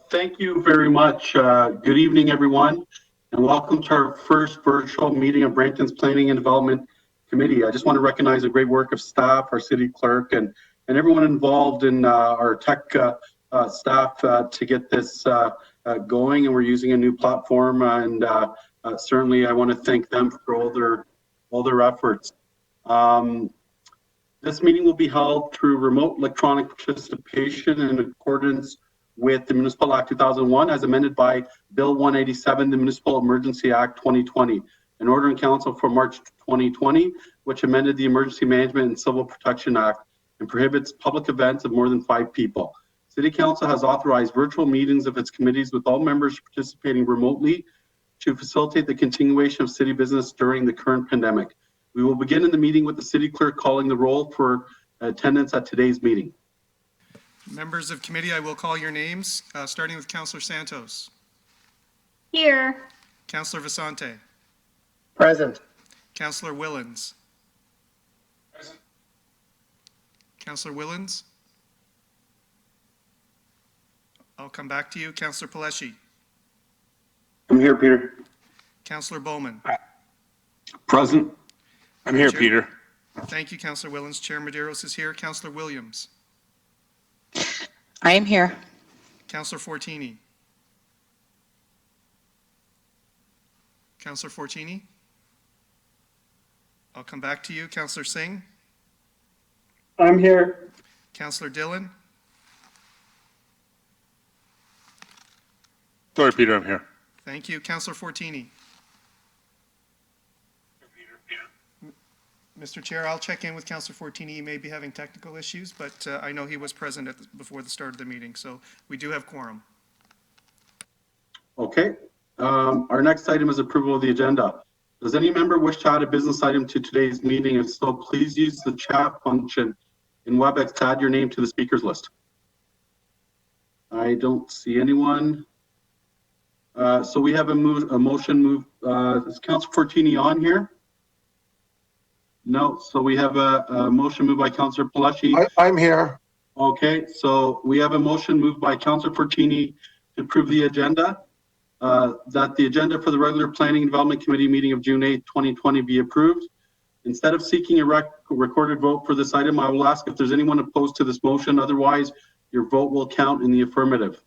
Thank you very much. Good evening, everyone, and welcome to our first virtual meeting of Brampton's Planning and Development Committee. I just want to recognize the great work of staff, our city clerk, and everyone involved in our tech staff to get this going. And we're using a new platform, and certainly I want to thank them for all their efforts. This meeting will be held through remote electronic participation in accordance with the Municipal Act 2001 as amended by Bill 187, the Municipal Emergency Act 2020, an order in council for March 2020, which amended the Emergency Management and Civil Protection Act and prohibits public events of more than 5 people. City Council has authorized virtual meetings of its committees with all members participating remotely to facilitate the continuation of city business during the current pandemic. We will begin in the meeting with the city clerk calling the roll for attendance at today's meeting. Members of committee, I will call your names, starting with Councillor Santos. Here. Councillor Vicente. Present. Councillor Willens. Present. Councillor Willens. I'll come back to you. Councillor Paleshi. I'm here, Peter. Councillor Bowman. Present. I'm here, Chair. Peter. Thank you, Councillor Willens. Chair Medeiros is here. Councillor Williams. I am here. Councillor Fortini. Councillor Fortini. I'll come back to you. Councillor Singh. I'm here. Councillor Dillon. Sorry, Peter, I'm here. Thank you. Councillor Fortini. Mr. Chair, I'll check in with Councillor Fortini. He may be having technical issues, but I know he was present before the start of the meeting, so we do have quorum. Okay. Our next item is approval of the agenda. Does any member wish to add a business item to today's meeting? If so, please use the chat function in WebEx to add your name to the speakers list. I don't see anyone. So we have a motion move. Is Councillor Fortini on here? No, so we have a motion moved by Councillor Paleshi. I'm here. Okay, so we have a motion moved by Councillor Fortini to approve the agenda, that the agenda for the regular Planning and Development Committee meeting of June 8, 2020 be approved. Instead of seeking a recorded vote for this item, I will ask if there's anyone opposed to this motion. Otherwise, your vote will count in the affirmative.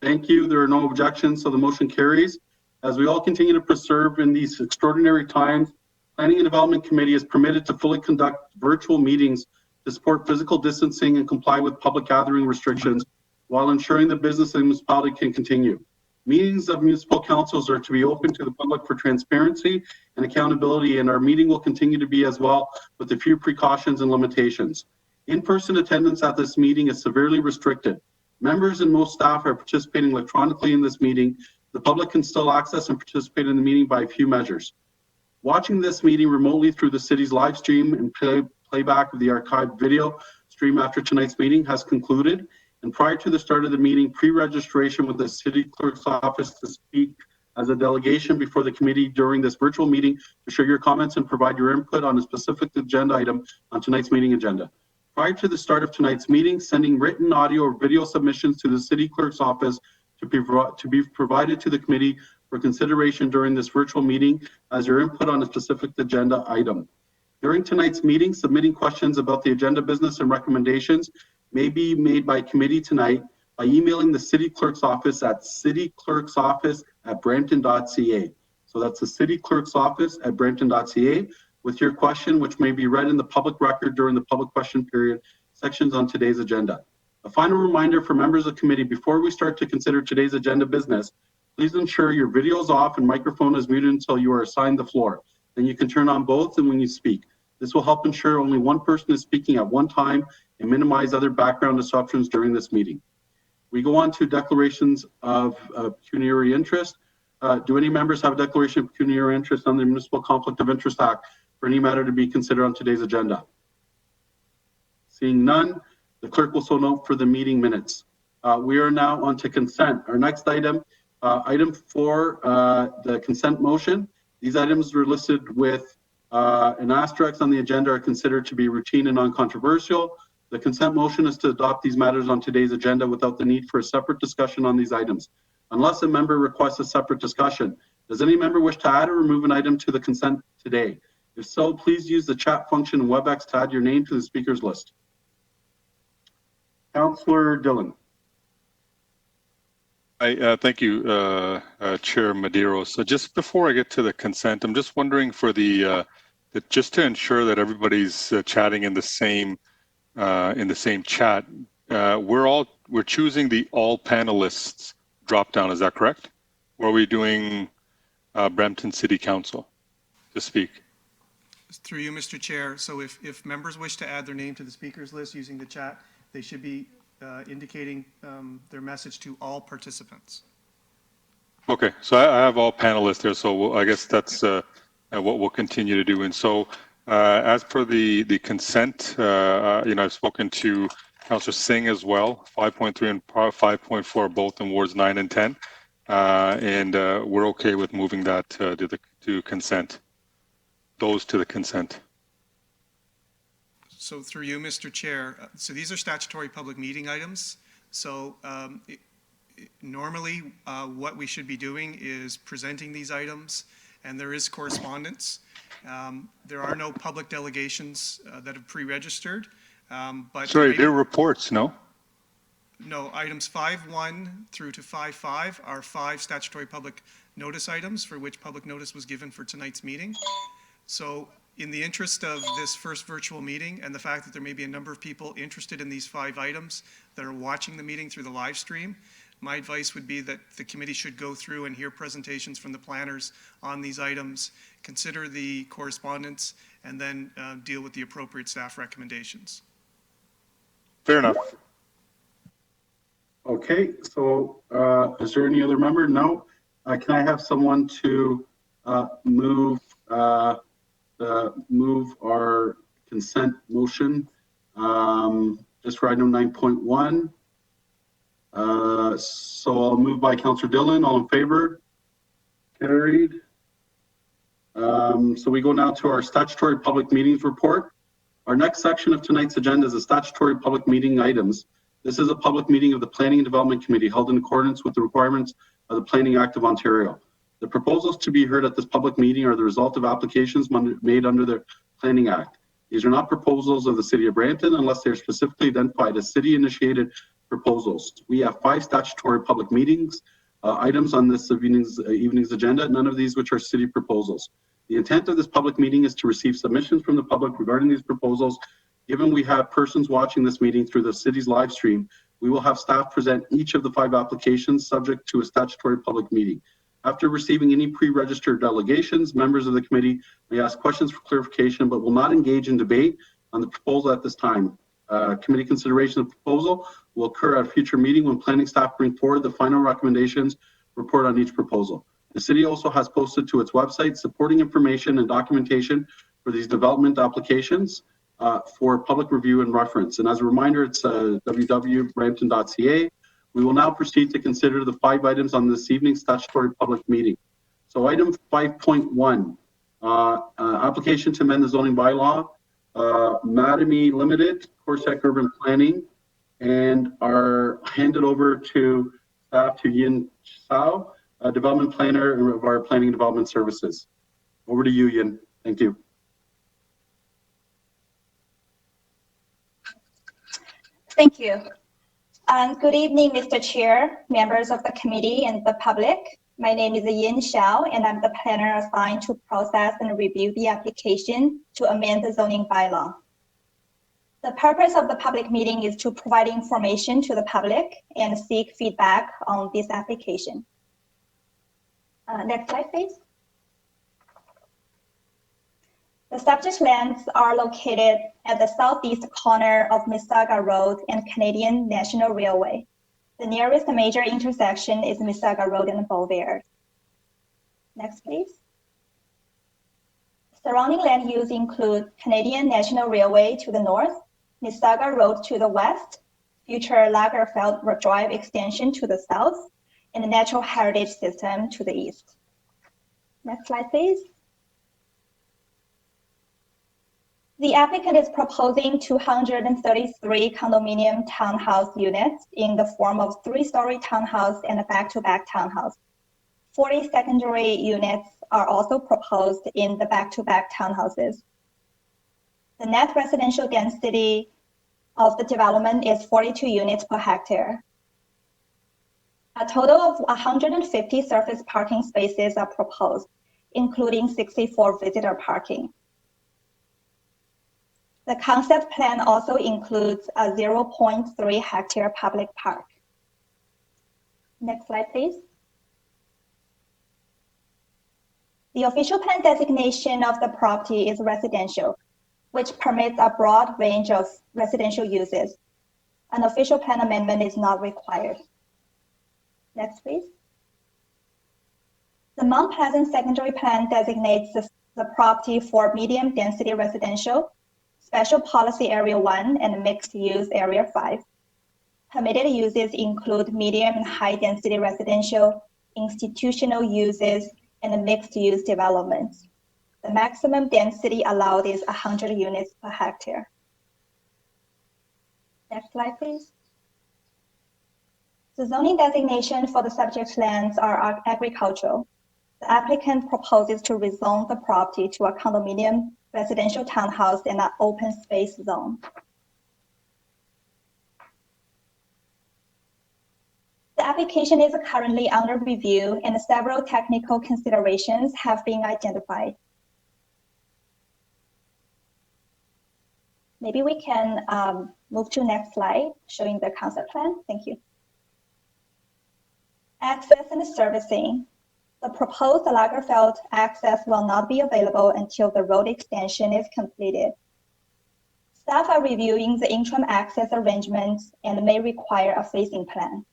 Thank you. There are no objections, so the motion carries. As we all continue to preserve in these extraordinary times, Planning and Development Committee is permitted to fully conduct virtual meetings to support physical distancing and comply with public gathering restrictions while ensuring the business of the municipality can continue. Meetings of municipal councils are to be open to the public for transparency and accountability, and our meeting will continue to be as well with a few precautions and limitations. In-person attendance at this meeting is severely restricted. Members and most staff are participating electronically in this meeting. The public can still access and participate in the meeting by a few measures. Watching this meeting remotely through the city's live stream and playback of the archived video stream after tonight's meeting has concluded. And prior to the start of the meeting, pre-registration with the city clerk's office to speak as a delegation before the committee during this virtual meeting to share your comments and provide your input on a specific agenda item on tonight's meeting agenda. Prior to the start of tonight's meeting, sending written audio or video submissions to the city clerk's office to be provided to the committee for consideration during this virtual meeting as your input on a specific agenda item. During tonight's meeting, submitting questions about the agenda business and recommendations may be made by committee tonight by emailing the city clerk's office at cityclerksoffice@brampton.ca. So that's the city clerk's office at brampton.ca with your question, which may be read in the public record during the public question period sections on today's agenda. A final reminder for members of the committee, before we start to consider today's agenda business, please ensure your video is off and microphone is muted until you are assigned the floor. Then you can turn on both and when you speak. This will help ensure only one person is speaking at one time and minimize other background disruptions during this meeting. We go on to declarations of pecuniary interest. Do any members have a declaration of pecuniary interest on the Municipal Conflict of Interest Act for any matter to be considered on today's agenda? Seeing none, the clerk will so note for the meeting minutes. We are now on to consent. Our next item, item 4, the consent motion. These items were listed with an asterisk on the agenda are considered to be routine and non-controversial. The consent motion is to adopt these matters on today's agenda without the need for a separate discussion on these items. Unless a member requests a separate discussion, does any member wish to add or remove an item to the consent today? If so, please use the chat function in WebEx to add your name to the speakers list. Councillor Dillon. Thank you, Chair Madero. So just before I get to the consent, I'm just wondering for just to ensure that everybody's chatting in the same chat. We're choosing the all panelists drop down. Is that correct? Or are we doing Brampton City Council to speak? Through you, Mr. Chair. So if members wish to add their name to the speakers list using the chat, they should be indicating their message to all participants. Okay, so I have all panelists there, so I guess that's what we'll continue to do. And so as per the consent, I've spoken to Councillor Singh as well, 5.3 and 5.4, both in wards 9 and 10. And we're okay with moving that to consent, those to the consent. So through you, Mr. Chair, so these are statutory public meeting items. So normally what we should be doing is presenting these items, and there is correspondence. There are no public delegations that have pre-registered. But sorry, they're reports, no? No, items 5.1 through to 5.5 are 5 statutory public notice items for which public notice was given for tonight's meeting. So in the interest of this first virtual meeting and the fact that there may be a number of people interested in these 5 items that are watching the meeting through the live stream, my advice would be that the committee should go through and hear presentations from the planners on these items, consider the correspondence, and then deal with the appropriate staff recommendations. Fair enough. Okay, so is there any other member? No. Can I have someone to move our consent motion just for item 9.1? So I'll move by Councillor Dillon. All in favor? Carried. So we go now to our statutory public meetings report. Our next section of tonight's agenda is the statutory public meeting items. This is a public meeting of the Planning and Development Committee held in accordance with the requirements of the Planning Act of Ontario. The proposals to be heard at this public meeting are the result of applications made under the Planning Act. These are not proposals of the City of Brampton unless they are specifically identified as city-initiated proposals. We have 5 statutory public meetings items on this evening's agenda, none of these which are city proposals. The intent of this public meeting is to receive submissions from the public regarding these proposals. Given we have persons watching this meeting through the city's live stream, we will have staff present each of the 5 applications subject to a statutory public meeting. After receiving any pre-registered delegations, members of the committee may ask questions for clarification, but will not engage in debate on the proposal at this time. Committee consideration of the proposal will occur at a future meeting when planning staff bring forward the final recommendations report on each proposal. The city also has posted to its website supporting information and documentation for these development applications for public review and reference. And as a reminder, it's www.brampton.ca. We will now proceed to consider the 5 items on this evening's statutory public meeting. So item 5.1, application to amend the zoning bylaw, Mattamy Limited, Corsac Urban Planning, and are handed over to staff to Yin Sao, development planner of our planning and development services. Over to you, Yin. Thank you. Thank you. Good evening, Mr. Chair, members of the committee, and the public. My name is Yin Xiao, and I'm the planner assigned to process and review the application to amend the zoning bylaw. The purpose of the public meeting is to provide information to the public and seek feedback on this application. Next slide, please. The subject lands are located at the southeast corner of Mississauga Road and Canadian National Railway. The nearest major intersection is Mississauga Road and Beauvais. Next, please. Surrounding land use include Canadian National Railway to the north, Mississauga Road to the west, future Lagerfeld Drive extension to the south, and the Natural Heritage System to the east. Next slide, please. The applicant is proposing 233 condominium townhouse units in the form of 3-story townhouse and a back-to-back townhouse. 40 secondary units are also proposed in the back-to-back townhouses. The net residential density of the development is 42 units per hectare. A total of 150 surface parking spaces are proposed, including 64 visitor parking. The concept plan also includes a 0.3 hectare public park. Next slide, please. The official plan designation of the property is residential, which permits a broad range of residential uses. An official plan amendment is not required. Next, please. The Mount Pleasant secondary plan designates the property for medium density residential, special policy area 1, and mixed use area 5. Permitted uses include medium and high density residential, institutional uses, and mixed use developments. The maximum density allowed is 100 units per hectare. Next slide, please. The zoning designation for the subject lands are agricultural. The applicant proposes to rezone the property to a condominium, residential townhouse, and an open space zone. The application is currently under review and several technical considerations have been identified. Maybe we can move to next slide, showing the concept plan. Thank you. Access and servicing. The proposed Lagerfeld access will not be available until the road extension is completed. Staff are reviewing the interim access arrangements and may require a phasing plan.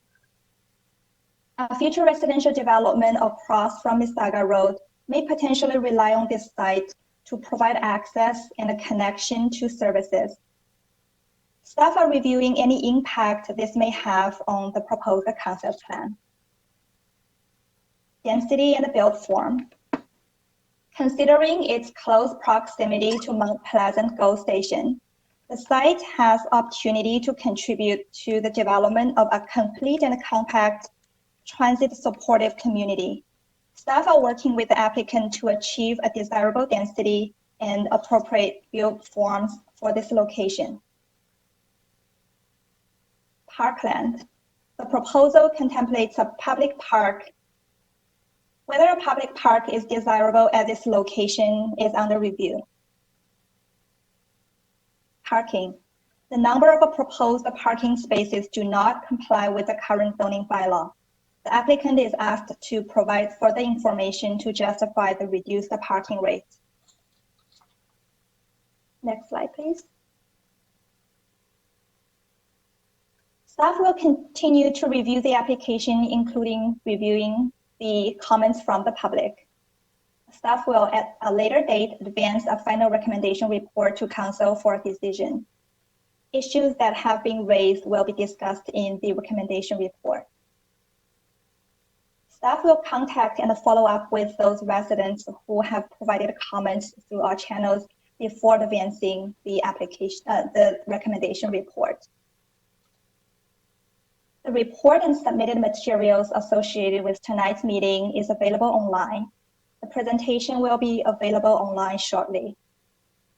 A future residential development across from Mississauga Road may potentially rely on this site to provide access and a connection to services. Staff are reviewing any impact this may have on the proposed concept plan. Density and build form. Considering its close proximity to Mount Pleasant GO Station, the site has opportunity to contribute to the development of a complete and compact transit-supportive community. Staff are working with the applicant to achieve a desirable density and appropriate build forms for this location. Parkland. The proposal contemplates a public park. Whether a public park is desirable at this location is under review. Parking. The number of proposed parking spaces do not comply with the current zoning bylaw. The applicant is asked to provide further information to justify the reduced parking rates. Next slide, please. Staff will continue to review the application, including reviewing the comments from the public. Staff will, at a later date, advance a final recommendation report to Council for a decision. Issues that have been raised will be discussed in the recommendation report. Staff will contact and follow up with those residents who have provided comments through our channels before advancing the application, the recommendation report. The report and submitted materials associated with tonight's meeting is available online. The presentation will be available online shortly.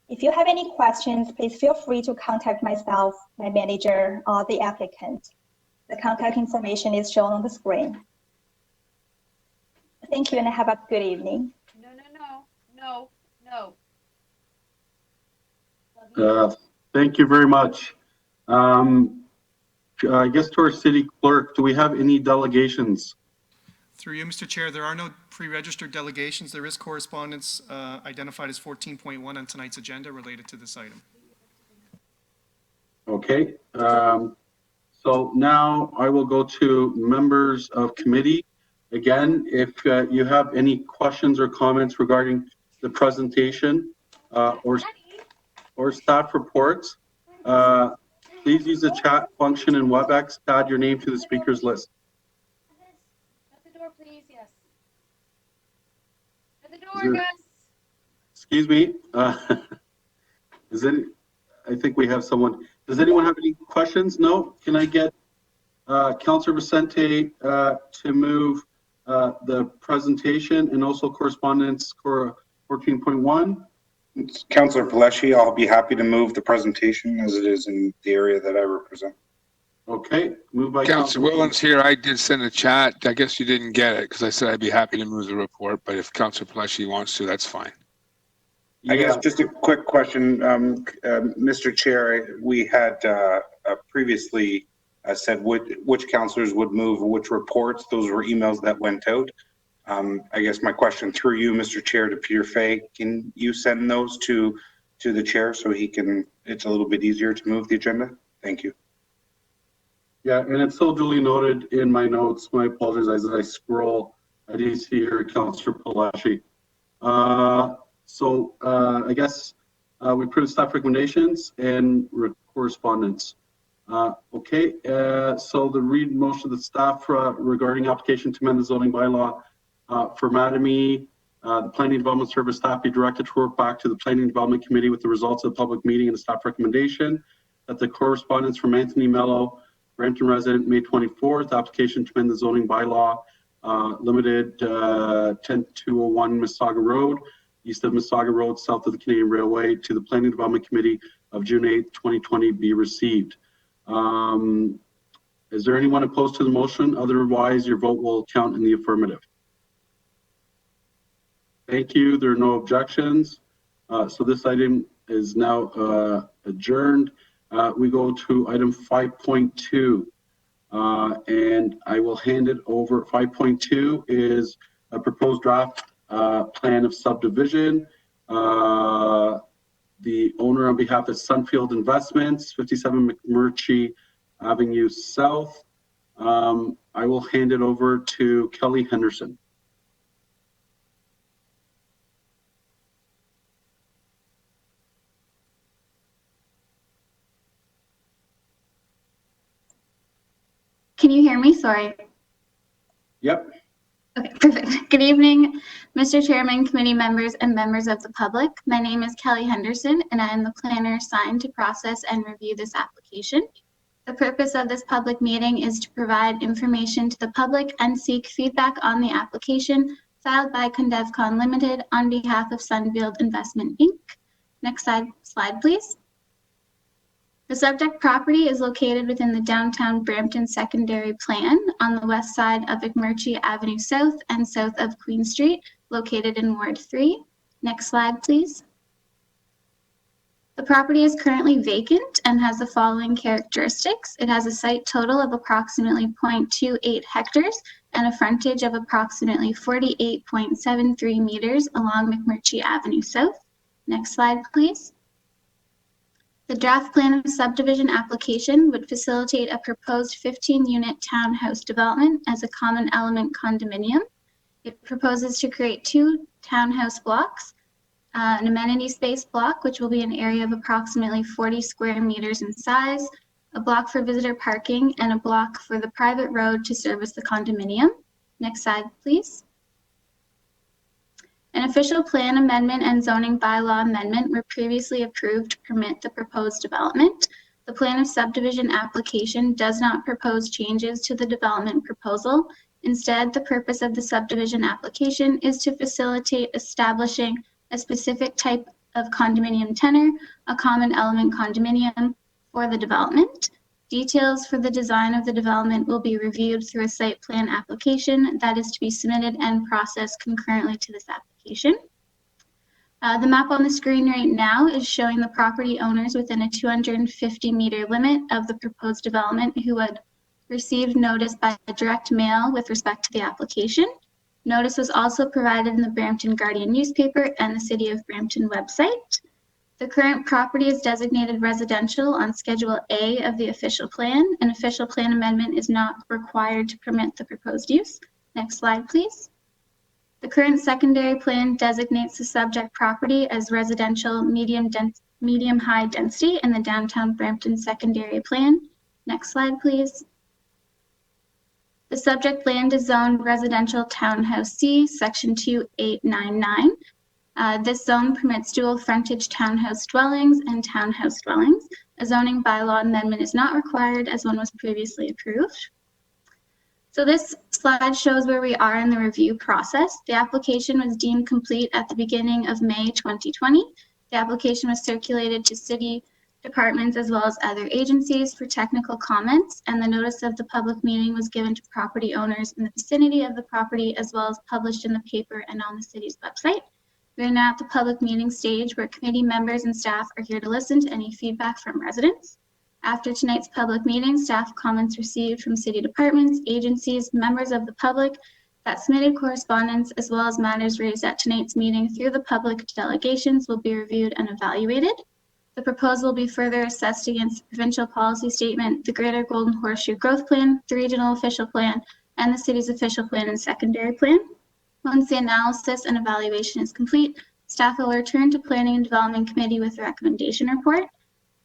If you have any questions, please feel free to contact myself, my manager, or the applicant. The contact information is shown on the screen. Thank you and have a good evening. No. Thank you very much. I guess to our city clerk, do we have any delegations? Through you, Mr. Chair, there are no pre-registered delegations. There is correspondence identified as 14.1 on tonight's agenda related to this item. Okay. So now I will go to members of committee. Again, if you have any questions or comments regarding the presentation or staff reports, please use the chat function in WebEx to add your name to the speakers list. At the door, please. Yes. At the door, Gus. Excuse me. I think we have someone. Does anyone have any questions? No? Can I get Councillor Vicente to move the presentation and also correspondence for 14.1? Councillor Paleshi, I'll be happy to move the presentation as it is in the area that I represent. Okay, moved by Councillor Williams here. I did send a chat. I guess you didn't get it because I said I'd be happy to move the report, but if Councillor Paleshi wants to, that's fine. I guess Yeah, just a quick question, Mr. Chair. We had previously said which councillors would move which reports. Those were emails that went out. I guess my question through you, Mr. Chair, to Peter Fay, can you send those to the chair so he can, it's a little bit easier to move the agenda? Thank you. yeah, and it's so duly noted in my notes. My apologies as I scroll. I do see here Councillor Palashi. I guess we approve staff recommendations and correspondence. Okay, so the read motion of the staff regarding application to amend the zoning bylaw for Mattamy, the Planning Development Service staff be directed to work back to the Planning Development Committee with the results of the public meeting and the staff recommendation. That the correspondence from Anthony Mello, Brampton resident, May 24th, application to amend the zoning bylaw, limited 10201 Mississauga Road, east of Mississauga Road, south of the Canadian Railway, to the Planning Development Committee of June 8th, 2020 be received. Is there anyone opposed to the motion? Otherwise, your vote will count in the affirmative. Thank you. There are no objections. So this item is now adjourned. We go to item 5.2, and I will hand it over. 5.2 is a proposed draft plan of subdivision. The owner on behalf of Sunfield Investments, 57 McMurtry Avenue South. I will hand it over to Kelly Henderson. Can you hear me? Sorry. Yep. Okay, perfect. Good evening, Mr. Chairman, committee members, and members of the public. My name is Kelly Henderson, and I am the planner assigned to process and review this application. The purpose of this public meeting is to provide information to the public and seek feedback on the application filed by CondevCon Limited on behalf of Sunfield Investment Inc. Next slide, please. The subject property is located within the downtown Brampton secondary plan on the west side of McMurtry Avenue South and south of Queen Street, located in Ward 3. Next slide, please. The property is currently vacant and has the following characteristics. It has a site total of approximately 0.28 hectares and a frontage of approximately 48.73 meters along McMurtry Avenue South. Next slide, please. The draft plan of subdivision application would facilitate a proposed 15-unit townhouse development as a common element condominium. It proposes to create 2 townhouse blocks, an amenity space block, which will be an area of approximately 40 square meters in size, a block for visitor parking, and a block for the private road to service the condominium. Next slide, please. An official plan amendment and zoning bylaw amendment were previously approved to permit the proposed development. The plan of subdivision application does not propose changes to the development proposal. Instead, the purpose of the subdivision application is to facilitate establishing a specific type of condominium tenor, a common element condominium, for the development. Details for the design of the development will be reviewed through a site plan application that is to be submitted and processed concurrently to this application. The map on the screen right now is showing the property owners within a 250-meter limit of the proposed development who had received notice by direct mail with respect to the application. Notice was also provided in the Brampton Guardian newspaper and the City of Brampton website. The current property is designated residential on Schedule A of the official plan. An official plan amendment is not required to permit the proposed use. Next slide, please. The current secondary plan designates the subject property as residential medium-high density in the downtown Brampton secondary plan. Next slide, please. The subject land is zoned residential townhouse C, section 2899. This zone permits dual frontage townhouse dwellings and townhouse dwellings. A zoning bylaw amendment is not required as one was previously approved. So this slide shows where we are in the review process. The application was deemed complete at the beginning of May 2020. The application was circulated to city departments as well as other agencies for technical comments, and the notice of the public meeting was given to property owners in the vicinity of the property as well as published in the paper and on the city's website. We are now at the public meeting stage where committee members and staff are here to listen to any feedback from residents. After tonight's public meeting, staff comments received from city departments, agencies, members of the public that submitted correspondence, as well as matters raised at tonight's meeting through the public delegations will be reviewed and evaluated. The proposal will be further assessed against the provincial policy statement, the Greater Golden Horseshoe Growth Plan, the Regional Official Plan, and the city's official plan and secondary plan. Once the analysis and evaluation is complete, staff will return to Planning and Development Committee with the recommendation report.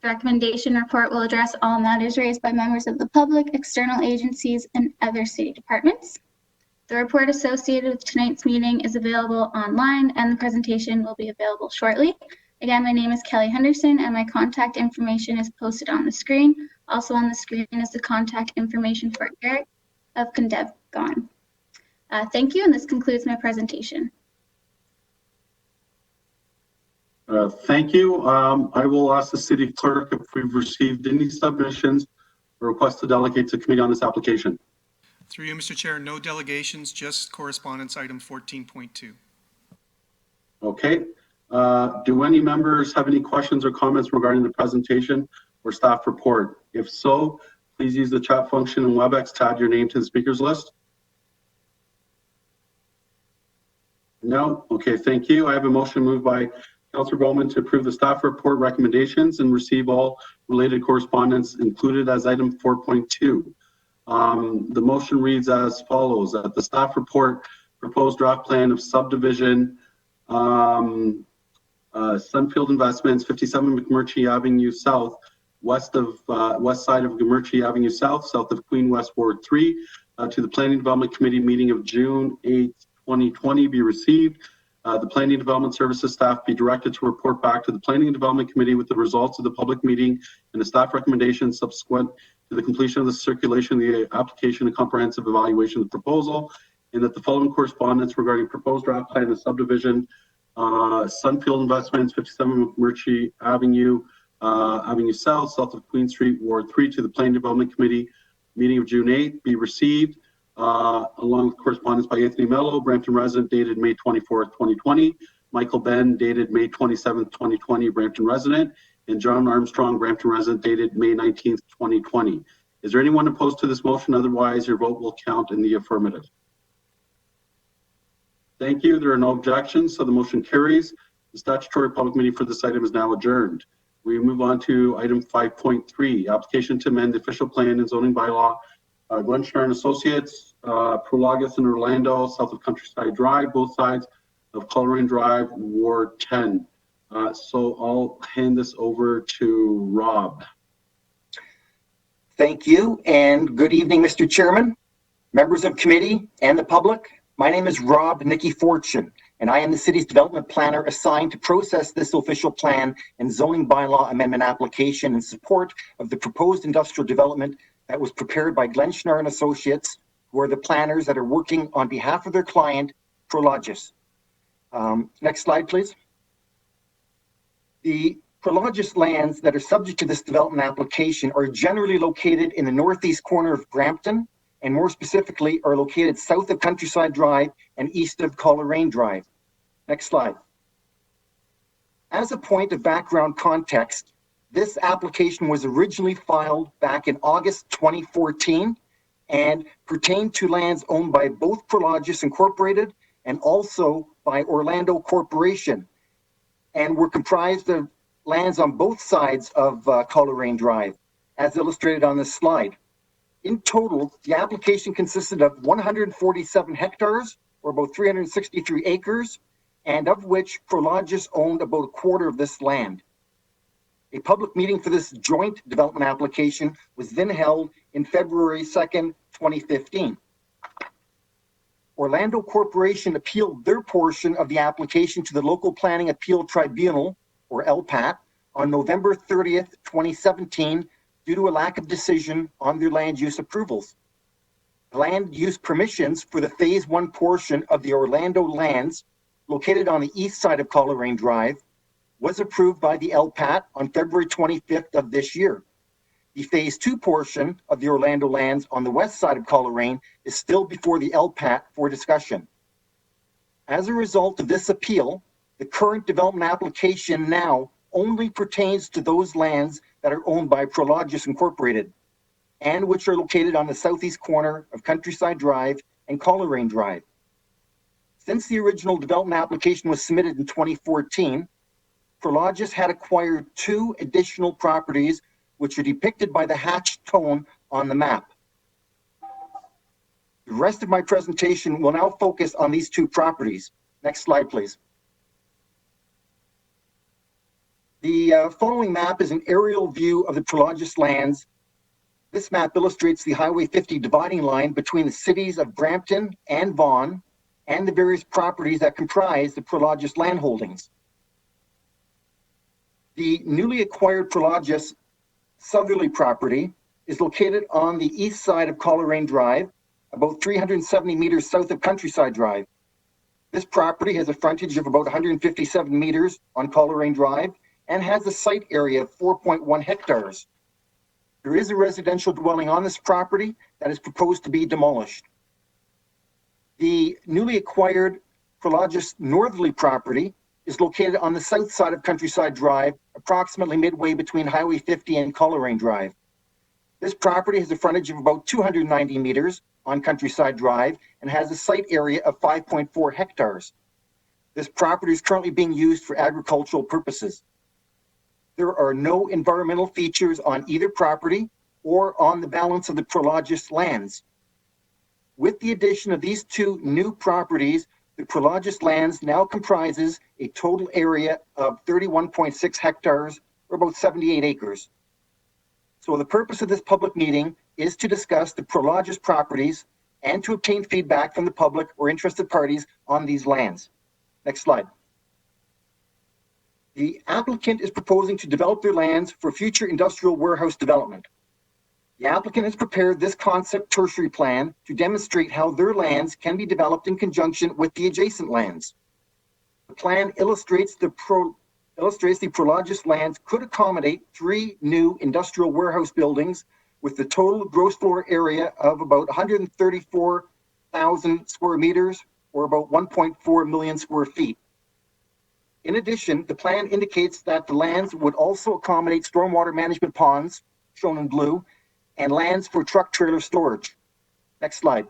The recommendation report will address all matters raised by members of the public, external agencies, and other city departments. The report associated with tonight's meeting is available online, and the presentation will be available shortly. Again, my name is Kelly Henderson, and my contact information is posted on the screen. Also on the screen is the contact information for Eric of Condev-Gon. Thank you, and this concludes my presentation. Thank you. I will ask the city clerk if we've received any submissions or requests to delegate to committee on this application. Through you, Mr. Chair, no delegations, just correspondence item 14.2. Okay. Do any members have any questions or comments regarding the presentation or staff report? If so, please use the chat function in WebEx to add your name to the speakers list. No? Okay, thank you. I have a motion moved by Councillor Bowman to approve the staff report recommendations and receive all related correspondence included as item 4.2. The motion reads as follows: that the staff report proposed draft plan of subdivision Sunfield Investments, 57 McMurtry Avenue South, west side of McMurtry Avenue South, south of Queen West Ward 3, to the Planning Development Committee meeting of June 8, 2020 be received. The Planning and Development Services staff be directed to report back to the Planning and Development Committee with the results of the public meeting and the staff recommendations subsequent to the completion of the circulation of the application and comprehensive evaluation of the proposal, and that the following correspondence regarding proposed draft plan of subdivision Sunfield Investments, 57 McMurtry Avenue, Avenue South, south of Queen Street, Ward 3, to the Planning Development Committee meeting of June 8th be received, along with correspondence by Anthony Mello, Brampton resident, dated May 24th, 2020, Michael Ben, dated May 27th, 2020, Brampton resident, and John Armstrong, Brampton resident, dated May 19th, 2020. Is there anyone opposed to this motion? Otherwise, your vote will count in the affirmative. Thank you. There are no objections, so the motion carries. The statutory public meeting for this item is now adjourned. We move on to item 5.3, application to amend the official plan and zoning bylaw, Glen Schnarr and Associates, Prologis in Orlando, south of Countryside Drive, both sides of Coleraine Drive, Ward 10. So I'll hand this over to Rob. Thank you, and good evening, Mr. Chairman, members of committee, and the public. My name is Rob Nicky Fortune, and I am the city's development planner assigned to process this official plan and zoning bylaw amendment application in support of the proposed industrial development that was prepared by Glen Schnarr and Associates, who are the planners that are working on behalf of their client, Prologis. Next slide, please. The Prologis lands that are subject to this development application are generally located in the northeast corner of Brampton, and more specifically are located south of Countryside Drive and east of Coleraine Drive. Next slide. As a point of background context, this application was originally filed back in August 2014 and pertained to lands owned by both Prologis Incorporated and also by Orlando Corporation, and were comprised of lands on both sides of Coleraine Drive, as illustrated on this slide. In total, the application consisted of 147 hectares, or about 363 acres, and of which Prologis owned about a quarter of this land. A public meeting for this joint development application was then held in February 2nd, 2015. Orlando Corporation appealed their portion of the application to the Local Planning Appeal Tribunal, or LPAT, on November 30th, 2017, due to a lack of decision on their land use approvals. Land use permissions for the Phase 1 portion of the Orlando lands, located on the east side of Coleraine Drive, was approved by the LPAT on February 25th of this year. The Phase 2 portion of the Orlando lands on the west side of Coleraine is still before the LPAT for discussion. As a result of this appeal, the current development application now only pertains to those lands that are owned by Prologis Incorporated and which are located on the southeast corner of Countryside Drive and Coleraine Drive. Since the original development application was submitted in 2014, Prologis had acquired 2 additional properties which are depicted by the hatched tone on the map. The rest of my presentation will now focus on these 2 properties. Next slide, please. The following map is an aerial view of the Prologis lands. This map illustrates the Highway 50 dividing line between the cities of Brampton and Vaughan and the various properties that comprise the Prologis land holdings. The newly acquired Prologis southerly property is located on the east side of Coleraine Drive, about 370 meters south of Countryside Drive. This property has a frontage of about 157 meters on Coleraine Drive and has a site area of 4.1 hectares. There is a residential dwelling on this property that is proposed to be demolished. The newly acquired Prologis northerly property is located on the south side of Countryside Drive, approximately midway between Highway 50 and Coleraine Drive. This property has a frontage of about 290 meters on Countryside Drive and has a site area of 5.4 hectares. This property is currently being used for agricultural purposes. There are no environmental features on either property or on the balance of the Prologis lands. With the addition of these 2 new properties, the Prologis lands now comprises a total area of 31.6 hectares, or about 78 acres. So the purpose of this public meeting is to discuss the Prologis properties and to obtain feedback from the public or interested parties on these lands. Next slide. The applicant is proposing to develop their lands for future industrial warehouse development. The applicant has prepared this concept tertiary plan to demonstrate how their lands can be developed in conjunction with the adjacent lands. The plan illustrates the Prologis lands could accommodate 3 new industrial warehouse buildings with the total gross floor area of about 134,000 square meters, or about 1.4 million square feet. In addition, the plan indicates that the lands would also accommodate stormwater management ponds, shown in blue, and lands for truck trailer storage. Next slide.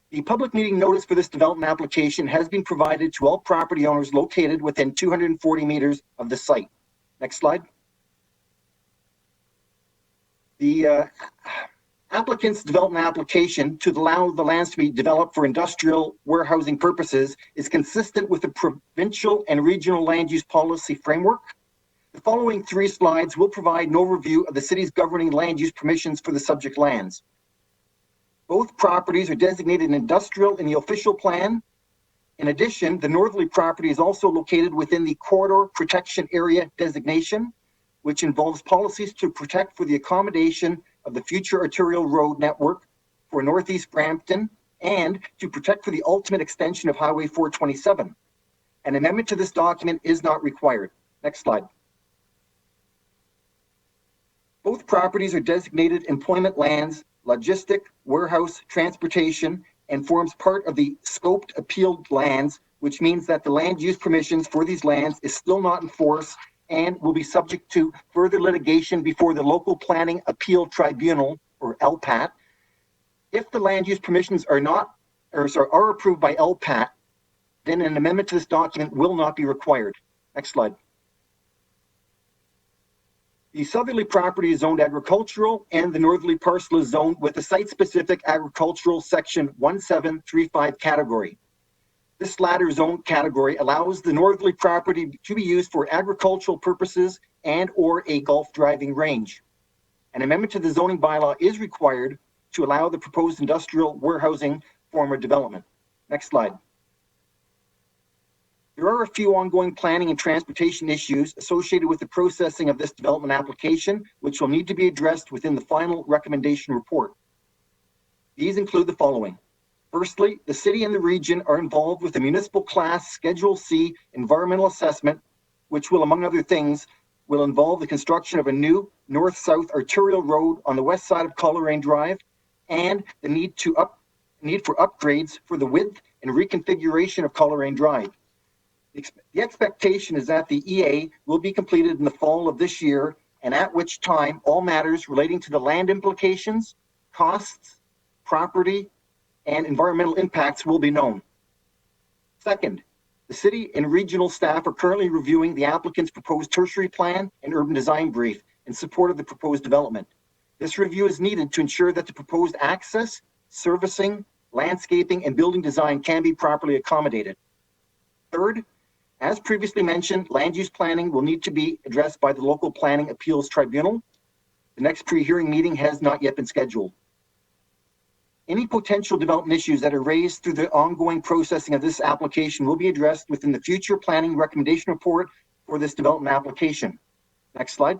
The public meeting notice for this development application has been provided to all property owners located within 240 meters of the site. Next slide. The applicant's development application to allow the lands to be developed for industrial warehousing purposes is consistent with the provincial and regional land use policy framework. The following 3 slides will provide an overview of the city's governing land use permissions for the subject lands. Both properties are designated industrial in the official plan. In addition, the northerly property is also located within the Corridor Protection Area designation, which involves policies to protect for the accommodation of the future arterial road network for Northeast Brampton and to protect for the ultimate extension of Highway 427. An amendment to this document is not required. Next slide. Both properties are designated employment lands, logistic, warehouse, transportation, and forms part of the scoped appealed lands, which means that the land use permissions for these lands is still not in force and will be subject to further litigation before the Local Planning Appeal Tribunal, or LPAT. If the land use permissions are approved by LPAT, then an amendment to this document will not be required. Next slide. The southerly property is zoned agricultural and the northerly parcel is zoned with a site-specific agricultural section 1735 category. This latter zone category allows the northerly property to be used for agricultural purposes and or a golf driving range. An amendment to the zoning bylaw is required to allow the proposed industrial warehousing form of development. Next slide. There are a few ongoing planning and transportation issues associated with the processing of this development application, which will need to be addressed within the final recommendation report. These include the following. Firstly, the city and the region are involved with the municipal class Schedule C environmental assessment, which will, among other things, will involve the construction of a new north-south arterial road on the west side of Coleraine Drive and the need for upgrades for the width and reconfiguration of Coleraine Drive. The expectation is that the EA will be completed in the fall of this year, and at which time all matters relating to the land implications, costs, property, and environmental impacts will be known. Second, the city and regional staff are currently reviewing the applicant's proposed tertiary plan and urban design brief in support of the proposed development. This review is needed to ensure that the proposed access, servicing, landscaping, and building design can be properly accommodated. Third, as previously mentioned, land use planning will need to be addressed by the local planning appeals tribunal. The next pre-hearing meeting has not yet been scheduled. Any potential development issues that are raised through the ongoing processing of this application will be addressed within the future planning recommendation report for this development application. Next slide.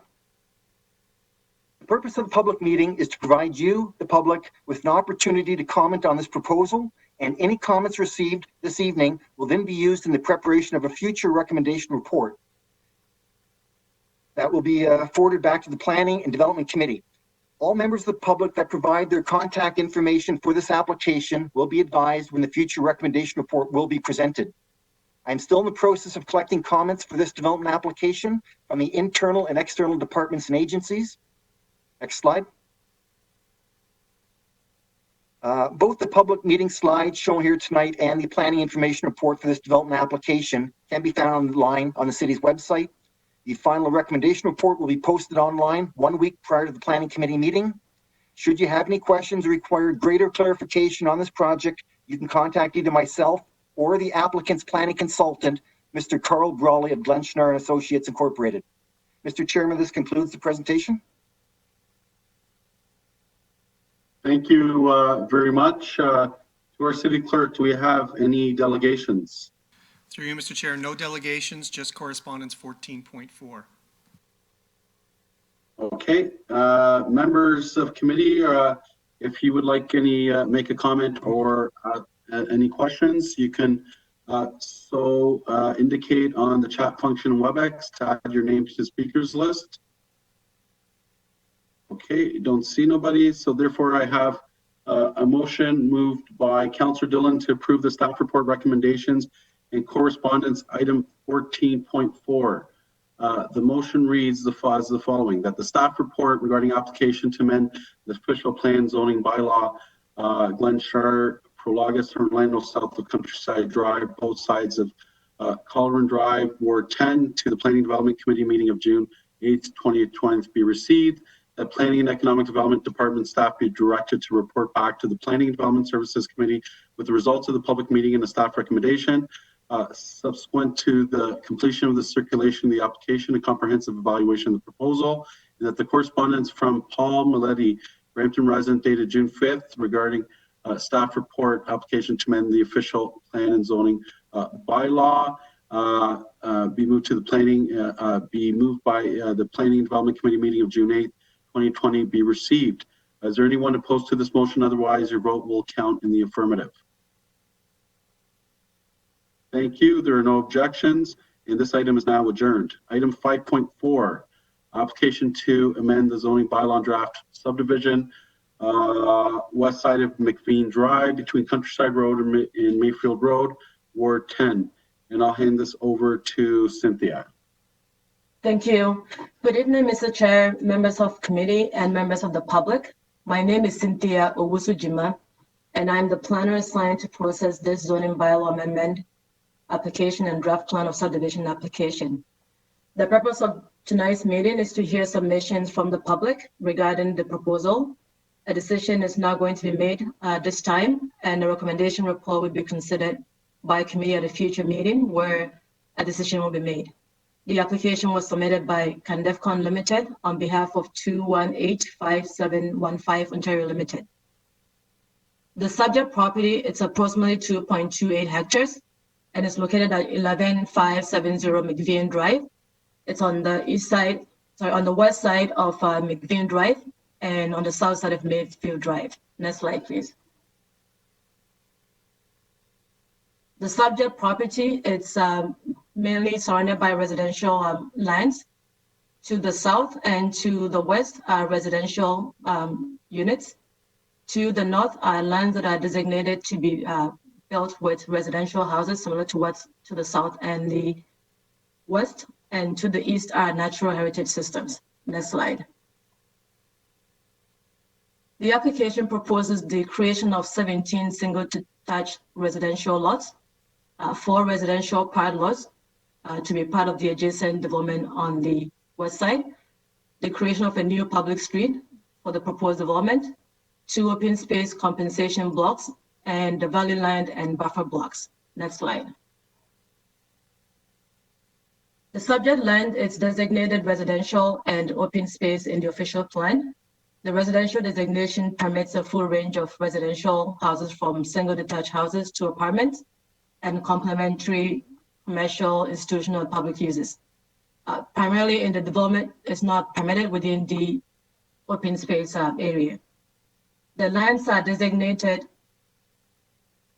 The purpose of the public meeting is to provide you, the public, with an opportunity to comment on this proposal, and any comments received this evening will then be used in the preparation of a future recommendation report that will be forwarded back to the Planning and Development Committee. All members of the public that provide their contact information for this application will be advised when the future recommendation report will be presented. I'm still in the process of collecting comments for this development application from the internal and external departments and agencies. Next slide. Both the public meeting slides shown here tonight and the planning information report for this development application can be found online on the city's website. The final recommendation report will be posted online 1 week prior to the planning committee meeting. Should you have any questions or require greater clarification on this project, you can contact either myself or the applicant's planning consultant, Mr. Carl Brawley of Glenschnar & Associates Incorporated. Mr. Chairman, this concludes the presentation. Thank you very much. To our city clerk, do we have any delegations? Through you, Mr. Chair, no delegations, just correspondence 14.4. Okay, members of committee, if you would like any, make a comment or any questions, you can indicate on the chat function in WebEx to add your name to the speakers list. Okay, don't see nobody, so therefore I have a motion moved by Councillor Dillon to approve the staff report recommendations and correspondence item 14.4. The motion reads as the following, that the staff report regarding application to amend the official plan zoning bylaw, Glenshire, Prologus, Orlando, south of Countryside Drive, both sides of Coleraine Drive, Ward 10, to the Planning Development Committee meeting of June 8th, 2020 be received. That Planning and Economic Development Department staff be directed to report back to the Planning and Development Services Committee with the results of the public meeting and the staff recommendation. Subsequent to the completion of the circulation of the application, a comprehensive evaluation of the proposal, and that the correspondence from Paul Maletti, Brampton resident, dated June 5th, regarding staff report application to amend the official plan and zoning bylaw be moved to the planning, be moved by the Planning and Development Committee meeting of June 8th, 2020 be received. Is there anyone opposed to this motion? Otherwise, your vote will count in the affirmative. Thank you. There are no objections, and this item is now adjourned. Item 5.4, application to amend the zoning bylaw draft subdivision, west side of McVean Drive between Countryside Road and Mayfield Road, Ward 10. And I'll hand this over to Cynthia. Thank you. Good evening, Mr. Chair, members of committee, and members of the public. My name is Cynthia Owusujima, and I'm the planner assigned to process this zoning bylaw amendment application and draft plan of subdivision application. The purpose of tonight's meeting is to hear submissions from the public regarding the proposal. A decision is now going to be made this time, and the recommendation report will be considered by committee at a future meeting where a decision will be made. The application was submitted by Candefcon Limited on behalf of 2185715 Ontario Limited. The subject property, it's approximately 2.28 hectares, and it's located at 11570 McVean Drive. It's on the on the west side of McVean Drive and on the south side of Mayfield Drive. Next slide, please. The subject property, it's mainly surrounded by residential lands. To the south and to the west are residential units. To the north are lands that are designated to be built with residential houses, similar to what's to the south and the west. And to the east are natural heritage systems. Next slide. The application proposes the creation of 17 single detached residential lots, 4 residential part lots to be part of the adjacent development on the west side, the creation of a new public street for the proposed development, 2 open space compensation blocks, and the valley land and buffer blocks. Next slide. The subject land is designated residential and open space in the official plan. The residential designation permits a full range of residential houses from single detached houses to apartments and complementary commercial, institutional, and public uses. Primarily in the development is not permitted within the open space area. The lands are designated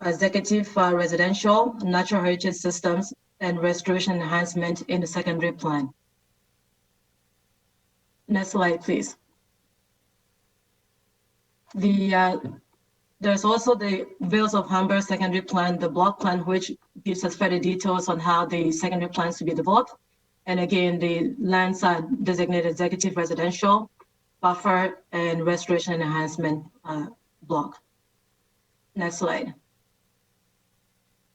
executive residential, natural heritage systems, and restoration enhancement in the secondary plan. Next slide, please. There's also the Vales of Humber secondary plan, the block plan, which gives us further details on how the secondary plans to be developed. And again, the lands are designated executive residential, buffer, and restoration and enhancement block. Next slide.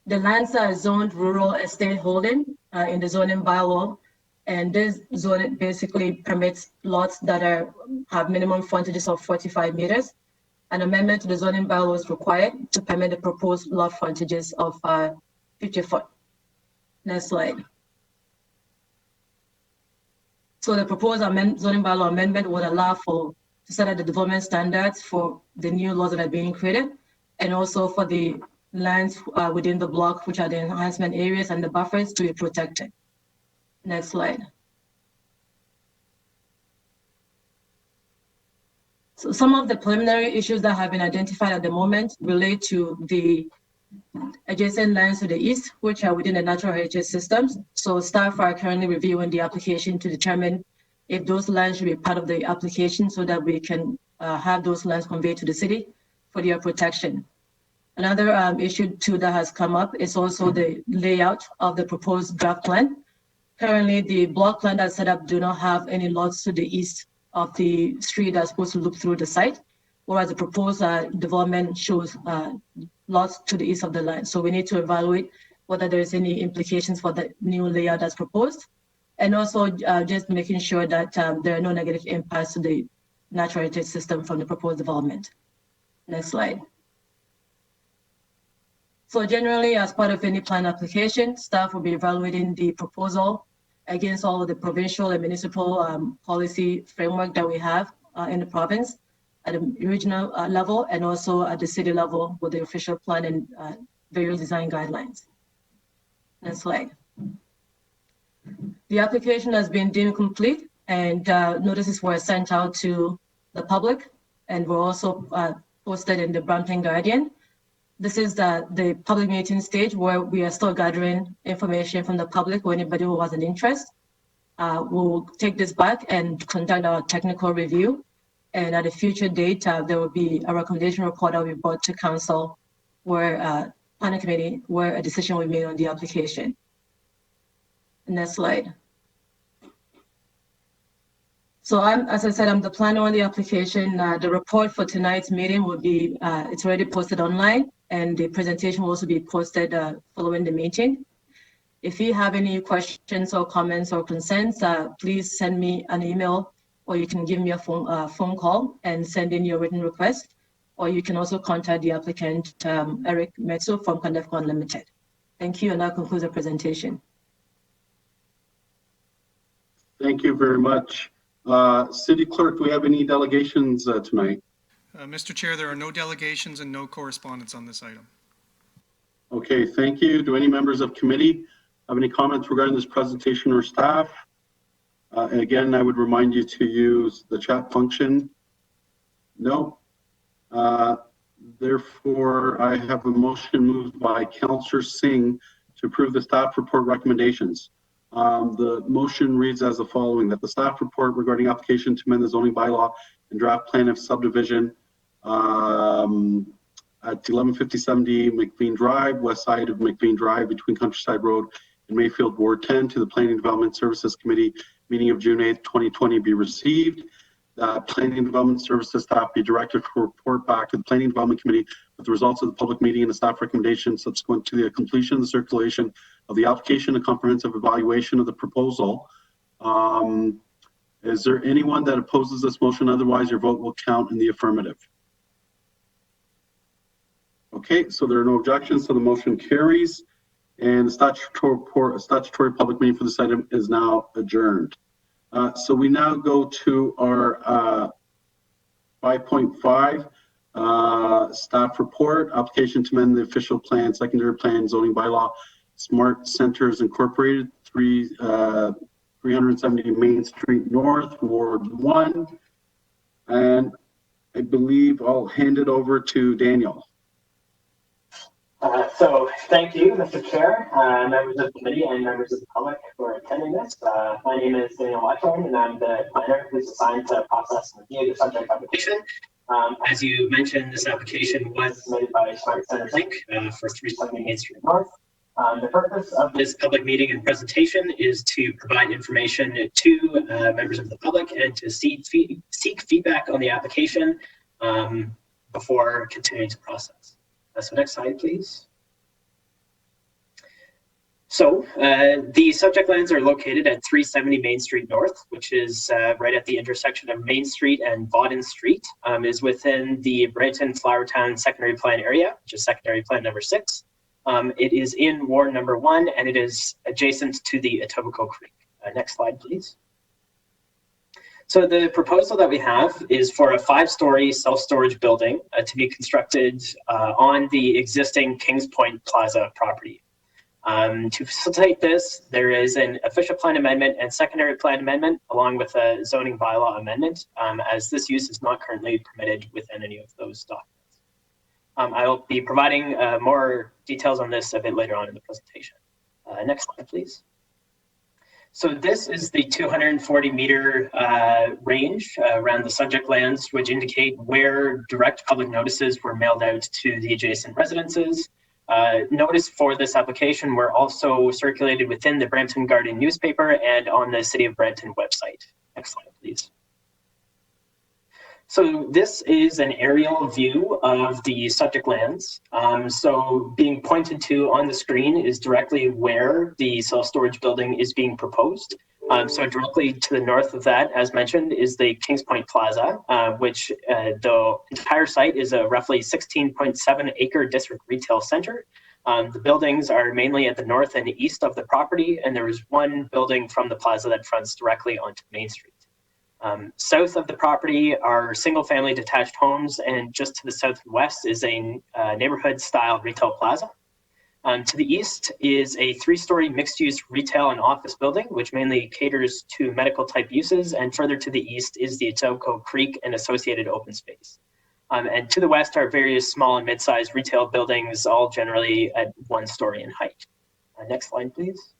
The lands are zoned rural estate holding in the zoning bylaw, and this zone basically permits lots that have minimum frontages of 45 meters. An amendment to the zoning bylaw is required to permit the proposed lot frontages of 50 foot. Next slide. So the proposed zoning bylaw amendment would allow to set up the development standards for the new laws that are being created, and also for the lands within the block, which are the enhancement areas and the buffers, to be protected. Next slide. So some of the preliminary issues that have been identified at the moment relate to the adjacent lands to the east, which are within the natural heritage systems. So staff are currently reviewing the application to determine if those lands should be part of the application so that we can have those lands conveyed to the city for their protection. Another issue too that has come up is also the layout of the proposed draft plan. Currently, the block plan that's set up do not have any lots to the east of the street that's supposed to look through the site, whereas the proposed development shows lots to the east of the line. So we need to evaluate whether there's any implications for the new layout that's proposed, and also just making sure that there are no negative impacts to the natural heritage system from the proposed development. Next slide. So generally, as part of any plan application, staff will be evaluating the proposal against all of the provincial and municipal policy framework that we have in the province at the regional level, and also at the city level with the official plan and various design guidelines. Next slide. The application has been deemed complete, and notices were sent out to the public and were also posted in the Brampton Guardian. This is the public meeting stage where we are still gathering information from the public or anybody who has an interest. We'll take this back and conduct our technical review. And at a future date, there will be a recommendation report that will be brought to council where planning committee, where a decision will be made on the application. Next slide. So as I said, I'm the planner on the application. The report for tonight's meeting will be, it's already posted online, and the presentation will also be posted following the meeting. If you have any questions or comments or concerns, please send me an email, or you can give me a phone call and send in your written request, or you can also contact the applicant, Eric Metso from Candefco Unlimited. Thank you, and that concludes the presentation. Thank you very much. City Clerk, do we have any delegations tonight? Mr. Chair, there are no delegations and no correspondence on this item. Okay, thank you. Do any members of committee have any comments regarding this presentation or staff? And again, I would remind you to use the chat function. No. Therefore, I have a motion moved by Councillor Singh to approve the staff report recommendations. The motion reads as the following: that the staff report regarding application to amend the zoning bylaw and draft plan of subdivision at 115070 McBean Drive, west side of McBean Drive, between Countryside Road and Mayfield Ward 10, to the Planning Development Services Committee meeting of June 8th, 2020 be received. Planning Development Services staff be directed to report back to the Planning Development Committee with the results of the public meeting and the staff recommendation subsequent to the completion of the circulation of the application and comprehensive evaluation of the proposal. Is there anyone that opposes this motion? Otherwise, your vote will count in the affirmative. Okay, so there are no objections, so the motion carries, and the statutory public meeting for this item is now adjourned. So we now go to our 5.5 staff report, application to amend the official plan, secondary plan, zoning bylaw, Smart Centers Incorporated, 370 Main Street North, Ward 1. And I believe I'll hand it over to Daniel. So thank you, Mr. Chair, members of the committee, and members of the public for attending this. My name is Daniel Watchorn, and I'm the planner who's assigned to process and review the subject application. As you mentioned, this application was submitted by Smart Centers Inc. For 370 Main Street North. The purpose of this public meeting and presentation is to provide information to members of the public and to seek feedback on the application before continuing to process. So next slide, please. So the subject lands are located at 370 Main Street North, which is right at the intersection of Main Street and Vauden Street, is within the Brampton-Flowertown secondary plan area, which is secondary plan number 6. It is in Ward number 1, and it is adjacent to the Etobicoke Creek. Next slide, please. So the proposal that we have is for a 5-story self-storage building to be constructed on the existing Kings Point Plaza property. To facilitate this, there is an official plan amendment and secondary plan amendment, along with a zoning bylaw amendment, as this use is not currently permitted within any of those documents. I will be providing more details on this a bit later on in the presentation. Next slide, please. So this is the 240-meter range around the subject lands, which indicate where direct public notices were mailed out to the adjacent residences. Notice for this application were also circulated within the Brampton Guardian newspaper and on the City of Brampton website. Next slide, please. So this is an aerial view of the subject lands. So being pointed to on the screen is directly where the self-storage building is being proposed. So directly to the north of that, as mentioned, is the Kings Point Plaza, which the entire site is a roughly 16.7 acre district retail center. The buildings are mainly at the north and east of the property, and there is one building from the plaza that fronts directly onto Main Street. South of the property are single-family detached homes, and just to the southwest is a neighborhood-style retail plaza. To the east is a 3-story mixed-use retail and office building, which mainly caters to medical-type uses, and further to the east is the Etobicoke Creek and associated open space. And to the west are various small and mid-sized retail buildings, all generally at 1 story in height. Next slide, please.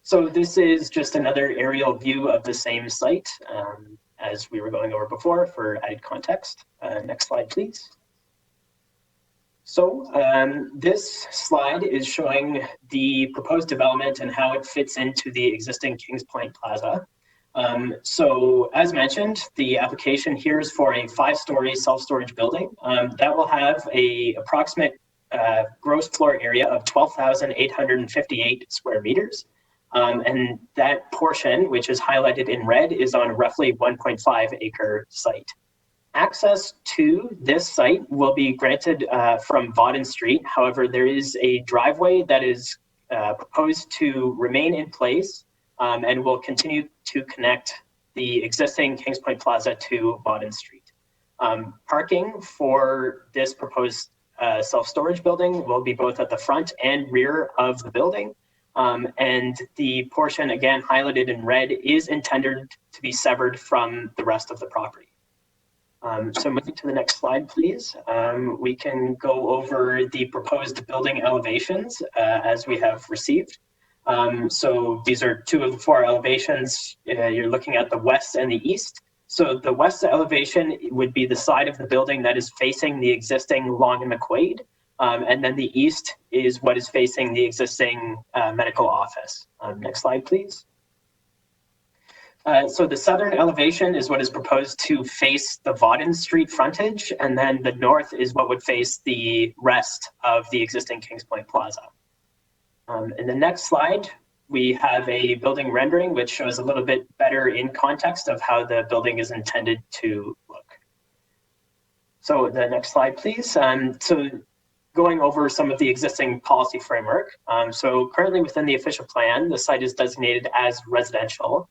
So this is just another aerial view of the same site as we were going over before for added context. Next slide, please. So this slide is showing the proposed development and how it fits into the existing Kings Point Plaza. So as mentioned, the application here is for a 5-story self-storage building that will have a approximate gross floor area of 12,858 square meters. And that portion, which is highlighted in red, is on a roughly 1.5 acre site. Access to this site will be granted from Vauden Street. However, there is a driveway that is proposed to remain in place and will continue to connect the existing Kings Point Plaza to Vauden Street. Parking for this proposed self-storage building will be both at the front and rear of the building. And the portion, again, highlighted in red, is intended to be severed from the rest of the property. So moving to the next slide, please. We can go over the proposed building elevations as we have received. So these are two of the four elevations. You're looking at the west and the east. So the west elevation would be the side of the building that is facing the existing Long and McQuaid. And then the east is what is facing the existing medical office. Next slide, please. So the southern elevation is what is proposed to face the Vauden Street frontage, and then the north is what would face the rest of the existing Kings Point Plaza. In the next slide, we have a building rendering which shows a little bit better in context of how the building is intended to look. So the next slide, please. So going over some of the existing policy framework. So currently within the official plan, the site is designated as residential.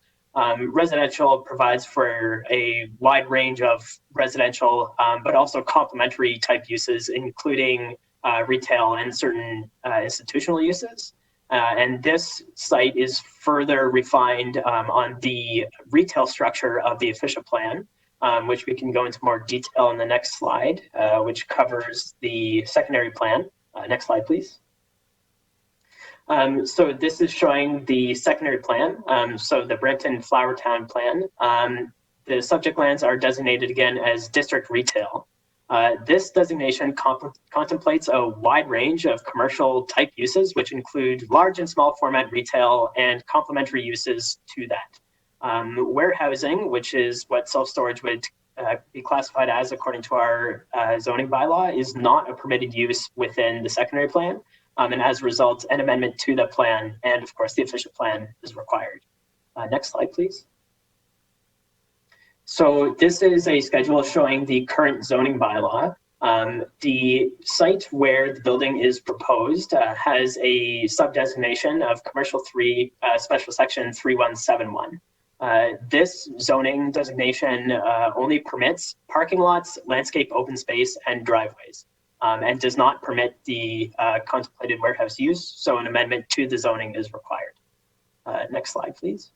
Residential provides for a wide range of residential, but also complementary type uses, including retail and certain institutional uses. And this site is further refined on the retail structure of the official plan, which we can go into more detail in the next slide, which covers the secondary plan. Next slide, please. So this is showing the secondary plan. So the Brampton Flowertown plan. The subject lands are designated again as district retail. This designation contemplates a wide range of commercial type uses, which include large and small format retail and complementary uses to that. Warehousing, which is what self-storage would be classified as according to our zoning bylaw, is not a permitted use within the secondary plan. And as a result, an amendment to the plan and of course the official plan is required. Next slide, please. So this is a schedule showing the current zoning bylaw. The site where the building is proposed has a sub-designation of commercial 3, special section 3171. This zoning designation only permits parking lots, landscape open space, and driveways, and does not permit the contemplated warehouse use, so an amendment to the zoning is required. Next slide, please.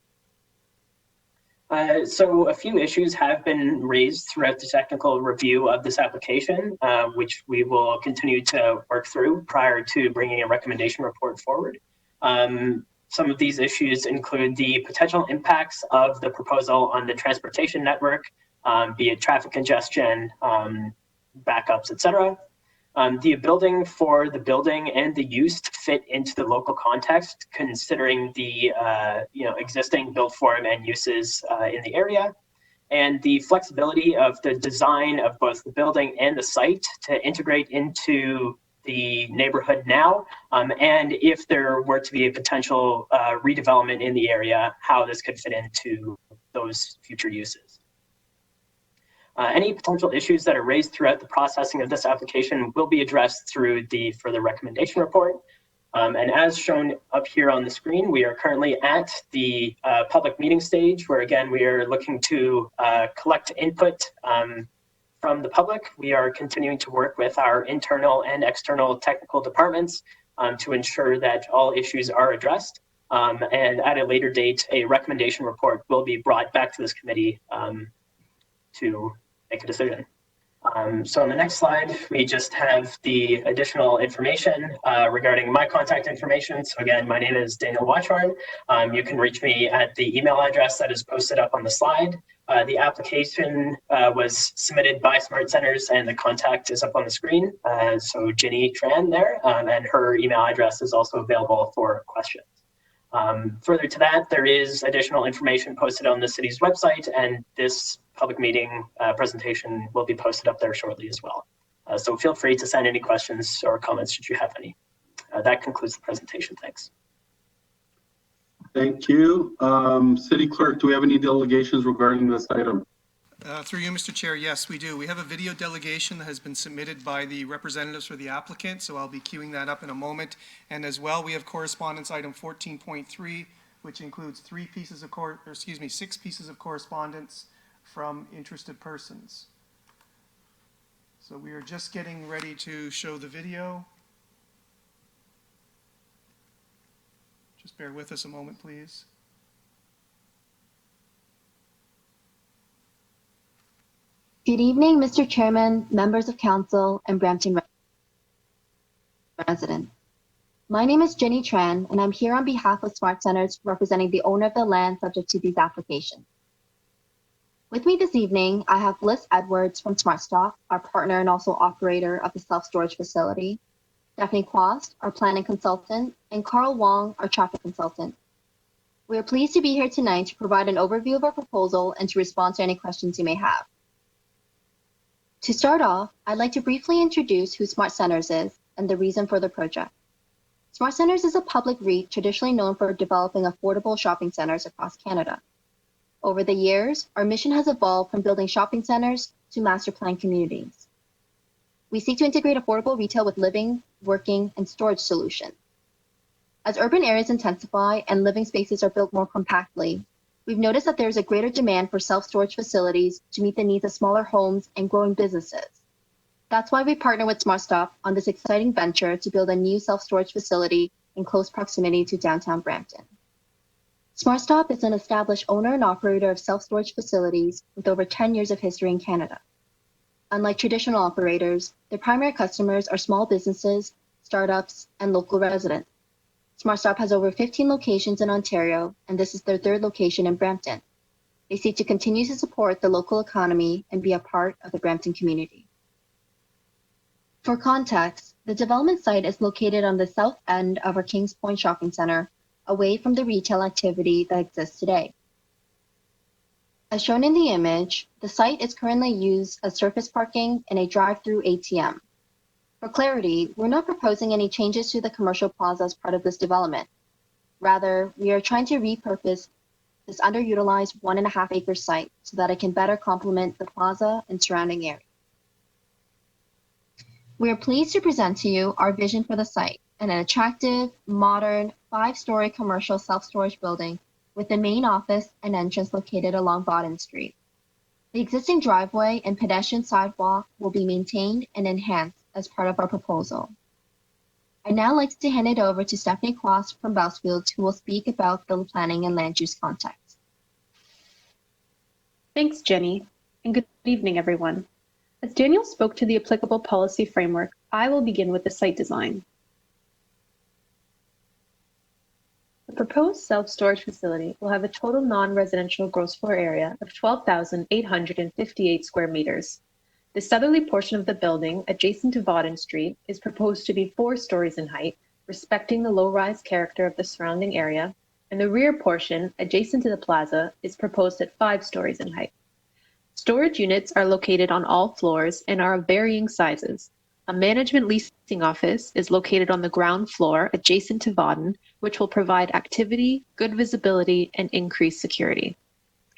So a few issues have been raised throughout the technical review of this application, which we will continue to work through prior to bringing a recommendation report forward. Some of these issues include the potential impacts of the proposal on the transportation network, be it traffic congestion, backups, etc. The building for the building and the use to fit into the local context, considering the existing built form and uses in the area, and the flexibility of the design of both the building and the site to integrate into the neighborhood now, and if there were to be a potential redevelopment in the area, how this could fit into those future uses. Any potential issues that are raised throughout the processing of this application will be addressed through the further recommendation report. And as shown up here on the screen, we are currently at the public meeting stage, where again, we are looking to collect input from the public. We are continuing to work with our internal and external technical departments to ensure that all issues are addressed. And at a later date, a recommendation report will be brought back to this committee to make a decision. So on the next slide, we just have the additional information regarding my contact information. So again, my name is Daniel Watchhorn. You can reach me at the email address that is posted up on the slide. The application was submitted by Smart Centers and the contact is up on the screen. So Ginny Tran there, and her email address is also available for questions. Further to that, there is additional information posted on the city's website, and this public meeting presentation will be posted up there shortly as well. So feel free to send any questions or comments should you have any. That concludes the presentation. Thanks. Thank you. City Clerk, do we have any delegations regarding this item? Through you, Mr. Chair, yes, we do. We have a video delegation that has been submitted by the representatives for the applicant, so I'll be queuing that up in a moment. And as well, we have correspondence item 14.3, which includes 6 pieces of correspondence from interested persons. So we are just getting ready to show the video. Just bear with us a moment, please. Good evening, Mr. Chairman, members of council, and Brampton residents. My name is Jenny Tran, and I'm here on behalf of Smart Centers representing the owner of the land subject to these applications. With me this evening, I have Bliss Edwards from SmartStop, our partner and also operator of the self-storage facility, Stephanie Quast, our planning consultant, and Carl Wong, our traffic consultant. We are pleased to be here tonight to provide an overview of our proposal and to respond to any questions you may have. To start off, I'd like to briefly introduce who Smart Centers is and the reason for the project. Smart Centers is a public REIT traditionally known for developing affordable shopping centers across Canada. Over the years, our mission has evolved from building shopping centers to master planned communities. We seek to integrate affordable retail with living, working, and storage solutions. As urban areas intensify and living spaces are built more compactly, we've noticed that there is a greater demand for self-storage facilities to meet the needs of smaller homes and growing businesses. That's why we partner with SmartStop on this exciting venture to build a new self-storage facility in close proximity to downtown Brampton. SmartStop is an established owner and operator of self-storage facilities with over 10 years of history in Canada. Unlike traditional operators, their primary customers are small businesses, startups, and local residents. SmartStop has over 15 locations in Ontario, and this is their third location in Brampton. They seek to continue to support the local economy and be a part of the Brampton community. For context, the development site is located on the south end of our Kings Point Shopping Centre, away from the retail activity that exists today. As shown in the image, the site is currently used as surface parking and a drive-through ATM. For clarity, we're not proposing any changes to the commercial plaza as part of this development. Rather, we are trying to repurpose this underutilized 1.5-acre site so that it can better complement the plaza and surrounding area. We are pleased to present to you our vision for the site, an attractive, modern, 5-story commercial self-storage building with the main office and entrance located along Bodden Street. The existing driveway and pedestrian sidewalk will be maintained and enhanced as part of our proposal. I'd now like to hand it over to Stephanie Quast from Bousfield, who will speak about the planning and land use context. Thanks, Jenny, and good evening, everyone. As Daniel spoke to the applicable policy framework, I will begin with the site design. The proposed self-storage facility will have a total non-residential gross floor area of 12,858 square meters. The southerly portion of the building, adjacent to Bodden Street, is proposed to be 4 stories in height, respecting the low-rise character of the surrounding area, and the rear portion, adjacent to the plaza, is proposed at 5 stories in height. Storage units are located on all floors and are of varying sizes. A management leasing office is located on the ground floor adjacent to Bodden, which will provide activity, good visibility, and increased security.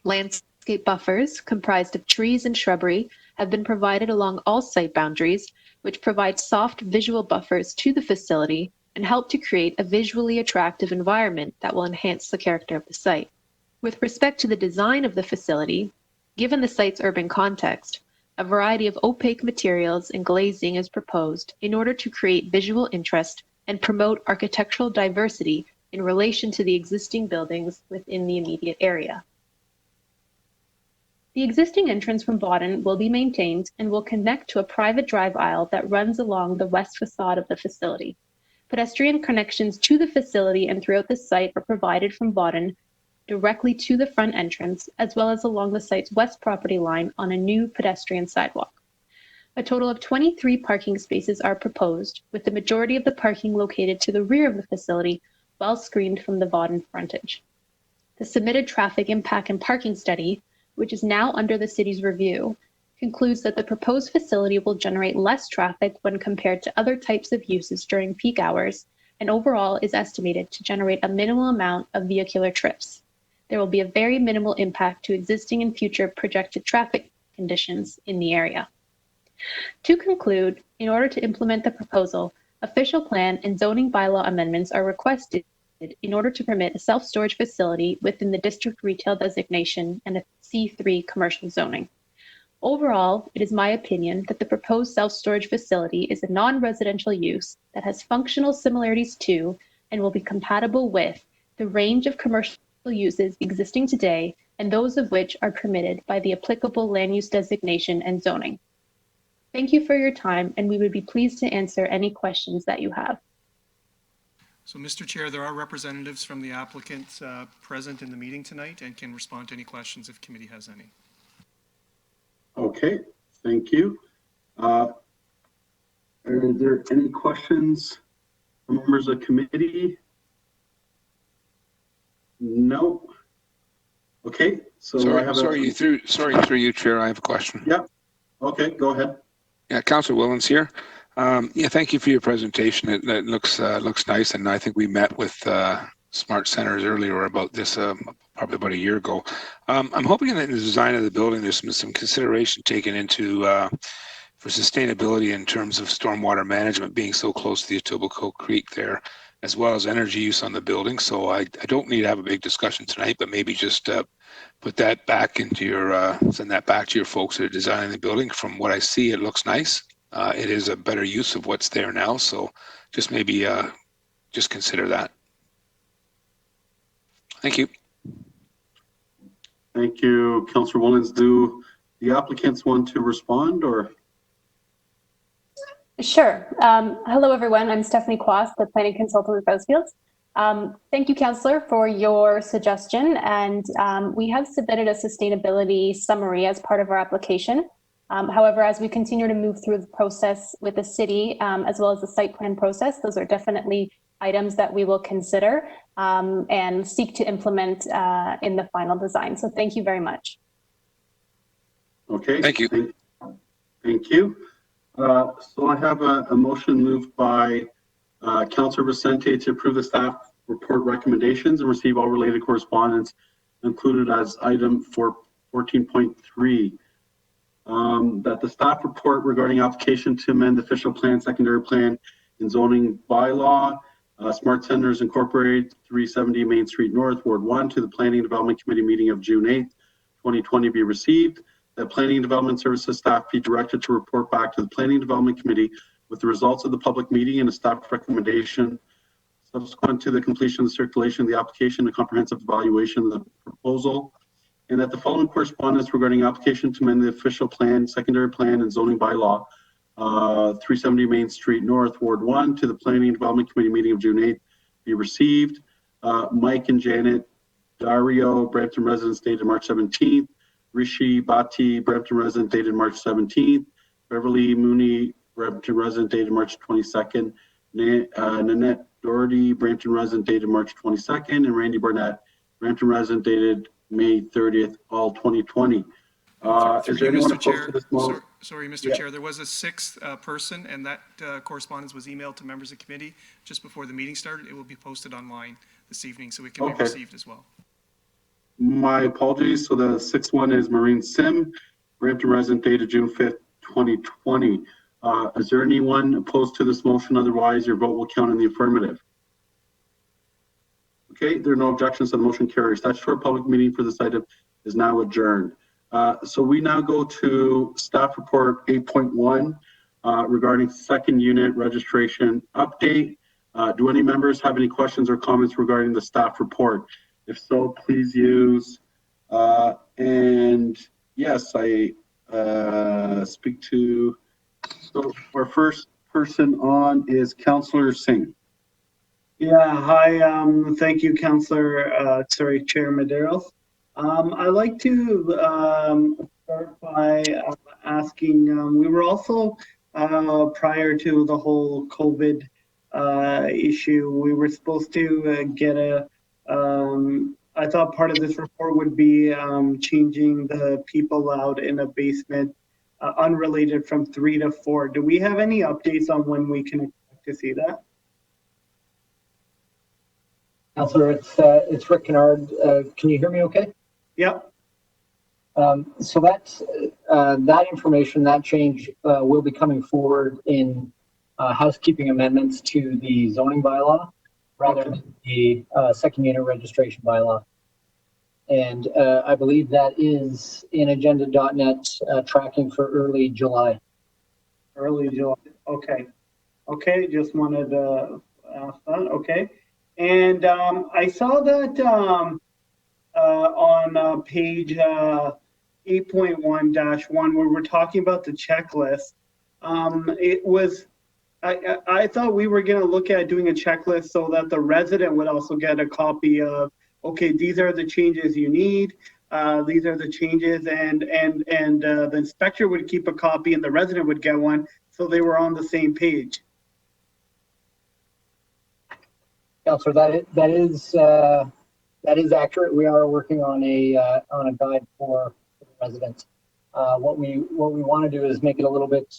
Landscape buffers, comprised of trees and shrubbery, have been provided along all site boundaries, which provide soft visual buffers to the facility and help to create a visually attractive environment that will enhance the character of the site. With respect to the design of the facility, given the site's urban context, a variety of opaque materials and glazing is proposed in order to create visual interest and promote architectural diversity in relation to the existing buildings within the immediate area. The existing entrance from Bodden will be maintained and will connect to a private drive aisle that runs along the west facade of the facility. Pedestrian connections to the facility and throughout the site are provided from Bodden directly to the front entrance, as well as along the site's west property line on a new pedestrian sidewalk. A total of 23 parking spaces are proposed, with the majority of the parking located to the rear of the facility, well screened from the Bodden frontage. The submitted traffic impact and parking study, which is now under the city's review, concludes that the proposed facility will generate less traffic when compared to other types of uses during peak hours, and overall is estimated to generate a minimal amount of vehicular trips. There will be a very minimal impact to existing and future projected traffic conditions in the area. To conclude, in order to implement the proposal, official plan and zoning bylaw amendments are requested in order to permit a self-storage facility within the district retail designation and a C3 commercial zoning. Overall, it is my opinion that the proposed self-storage facility is a non-residential use that has functional similarities to and will be compatible with the range of commercial uses existing today and those of which are permitted by the applicable land use designation and zoning. Thank you for your time, and we would be pleased to answer any questions that you have. So, Mr. Chair, there are representatives from the applicant present in the meeting tonight and can respond to any questions if committee has any. Okay, thank you. Are there any questions from members of committee? No. Okay, so Sorry, through you, Chair, I have a question. Yeah. Okay, go ahead. Yeah, Councillor Willens here. Yeah, thank you for your presentation. It looks nice, and I think we met with Smart Centers earlier about this probably about a year ago. I'm hoping that in the design of the building there's some consideration taken into for sustainability in terms of stormwater management being so close to the Etobicoke Creek there, as well as energy use on the building. So I don't need to have a big discussion tonight, but maybe just put that back into your, send that back to your folks that are designing the building. From what I see, it looks nice. It is a better use of what's there now. So just maybe just consider that. Thank you. Thank you, Councillor Willens. Do the applicants want to respond or? Sure. Hello, everyone. I'm Stephanie Quast, the planning consultant with Bousfields. Thank you, Councillor, for your suggestion. And we have submitted a sustainability summary as part of our application. However, as we continue to move through the process with the city, as well as the site plan process, those are definitely items that we will consider and seek to implement in the final design. So thank you very much. Okay. Thank you. Thank you. So I have a motion moved by Councillor Vicente to approve the staff report recommendations and receive all related correspondence included as item 14.3. That the staff report regarding application to amend the official plan, secondary plan, and zoning bylaw, Smart Centers Incorporated, 370 Main Street North, Ward 1, to the Planning and Development Committee meeting of June 8th, 2020 be received. That Planning and Development Services staff be directed to report back to the Planning and Development Committee with the results of the public meeting and a staff recommendation subsequent to the completion of the circulation of the application, a comprehensive evaluation of the proposal. And that the following correspondence regarding application to amend the official plan, secondary plan, and zoning bylaw, 370 Main Street North, Ward 1, to the Planning and Development Committee meeting of June 8th be received. Mike and Janet Dario, Brampton residents, dated March 17th. Rishi Bhatti, Brampton resident, dated March 17th. Beverly Mooney, Brampton resident, dated March 22nd. Nanette Doherty, Brampton resident, dated March 22nd. And Randy Barnett, Brampton resident, dated May 30th, all 2020. Is there anyone opposed to this motion? Sorry, Mr. Chair, there was a sixth person, and that correspondence was emailed to members of the committee just before the meeting started. It will be posted online this evening, so it can be received as well. My apologies. So the sixth one is Maureen Sim, Brampton resident, dated June 5th, 2020. Is there anyone opposed to this motion? Otherwise, your vote will count in the affirmative. Okay, there are no objections, so the motion carries. Statutory public meeting for this item is now adjourned. So we now go to staff report 8.1 regarding second unit registration update. Do any members have any questions or comments regarding the staff report? If so, please use, and yes, I speak to, so our first person on is Councillor Singh. Yeah, hi, thank you, Councillor, Chair Medeiros. I'd like to start by asking, we were also, prior to the whole COVID issue, we were supposed to get I thought part of this report would be changing the people allowed in a basement unrelated from 3 to 4. Do we have any updates on when we can expect to see that? Councillor, it's Rick Kennard. Can you hear me okay? Yep. So that's that information, that change will be coming forward in housekeeping amendments to the zoning bylaw rather than the second unit registration bylaw. And I believe that is in agenda.net tracking for early July. Early July. Okay. Okay. Just wanted to ask that. Okay. And I saw that on page 8.1-1, where we're talking about the checklist. It was, I thought we were going to look at doing a checklist so that the resident would also get a copy of, okay, these are the changes you need. These are the changes, and the inspector would keep a copy and the resident would get one, so they were on the same page. Councillor, that is accurate. We are working on a guide for the residents. What we want to do is make it a little bit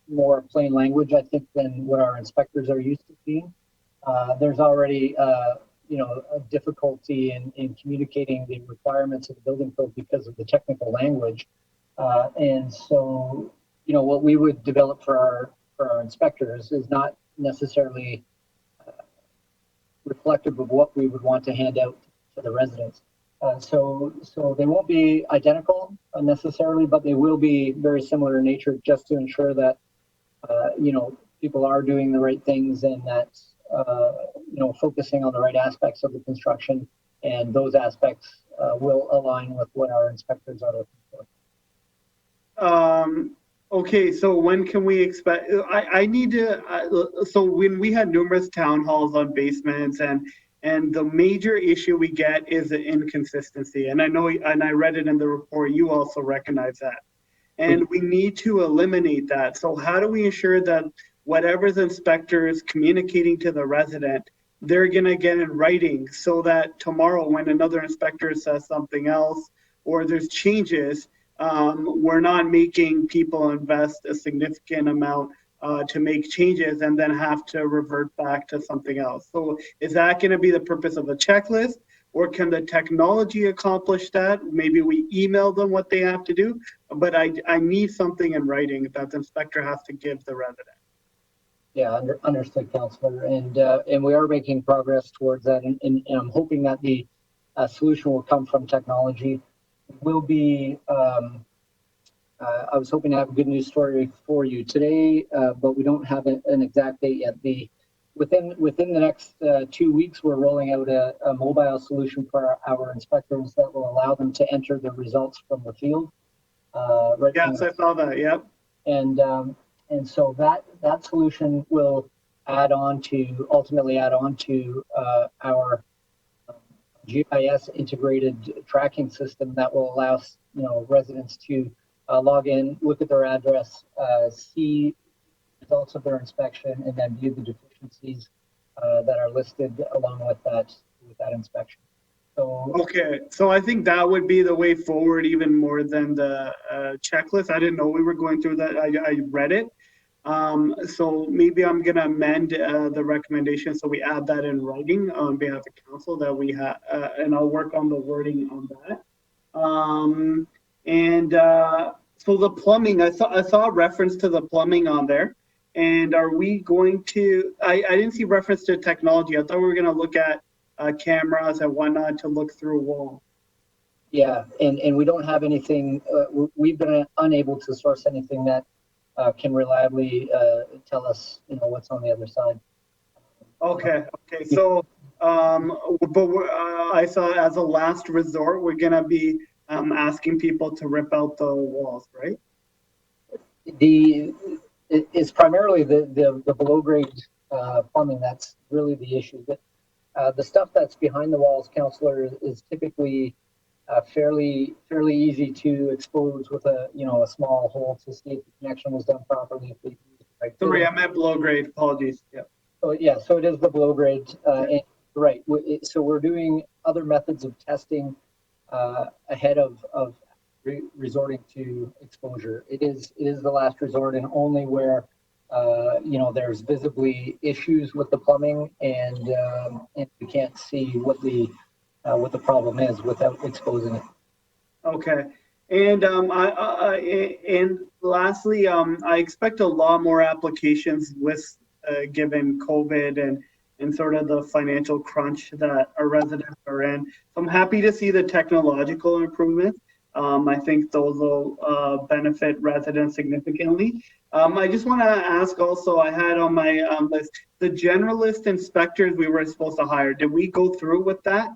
more plain language, I think, than what our inspectors are used to seeing. There's already a difficulty in communicating the requirements of the building code because of the technical language, and so what we would develop for our inspectors is not necessarily reflective of what we would want to hand out to the residents. So they won't be identical necessarily, but they will be very similar in nature, just to ensure that people are doing the right things, and that focusing on the right aspects of the construction, and those aspects will align with what our inspectors are looking for. Okay, so when can we expect? I need to. So when we had numerous town halls on basements, and the major issue we get is the inconsistency. And I know, and I read it in the report. You also recognize that, and we need to eliminate that. So how do we ensure that whatever the inspector is communicating to the resident, they're gonna get in writing, so that tomorrow when another inspector says something else or there's changes, we're not making people invest a significant amount to make changes and then have to revert back to something else. So is that going to be the purpose of the checklist, or can the technology accomplish that? Maybe we email them what they have to do, but I need something in writing that the inspector has to give the resident. Yeah, understood, Councillor, and we are making progress towards that, and I'm hoping that the solution will come from technology. Will be. I was hoping to have a good news story for you today, but we don't have an exact date yet. Within the next 2 weeks, we're rolling out a mobile solution for our inspectors that will allow them to enter the results from the field. Right. Yes, I saw that. Yep. And so that solution will ultimately add on to our GIS integrated tracking system that will allow residents to log in, look at their address, see results of their inspection, and then view the deficiencies that are listed along with that inspection. So okay, so I think that would be the way forward, even more than the checklist. I didn't know we were going through that. I read it. So maybe I'm going to amend the recommendation so we add that in writing on behalf of council, that we have, and I'll work on the wording on that. So the plumbing, I saw a reference to the plumbing on there. And are we going to, I didn't see reference to technology. I thought we were going to look at cameras and whatnot to look through a wall. Yeah, and we don't have anything, we've been unable to source anything that can reliably tell us, what's on the other side. Okay. So, but I saw as a last resort, we're gonna be asking people to rip out the walls, right? It's primarily the below grade plumbing that's really the issue. The stuff that's behind the walls, Councillor, is typically fairly easy to expose with a small hole to see if the connection was done properly. Sorry, I meant below grade. Apologies. Yeah. Oh yeah, so it is the below grade, and, right? So we're doing other methods of testing ahead of resorting to exposure. It is the last resort, and only where there's visibly issues with the plumbing, and we can't see what the problem is without exposing it. Okay. And and lastly, I expect a lot more applications with given COVID and sort of the financial crunch that our residents are in. So I'm happy to see the technological improvements. I think those will benefit residents significantly. I just want to ask also, I had on my list, the generalist inspectors we were supposed to hire. Did we go through with that?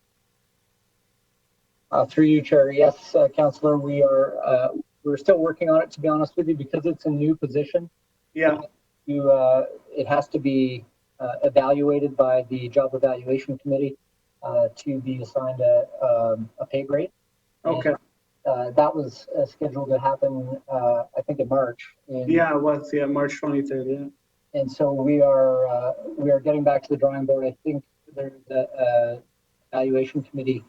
Through you, Chair. Yes, Councillor, we're still working on it, to be honest with you, because it's a new position. Yeah. It has to be evaluated by the Job Evaluation Committee to be assigned a pay grade. Okay. And, that was scheduled to happen, I think, in March. Yeah, it was. Yeah, March 23rd. Yeah. And so we are getting back to the drawing board. I think there's a evaluation committee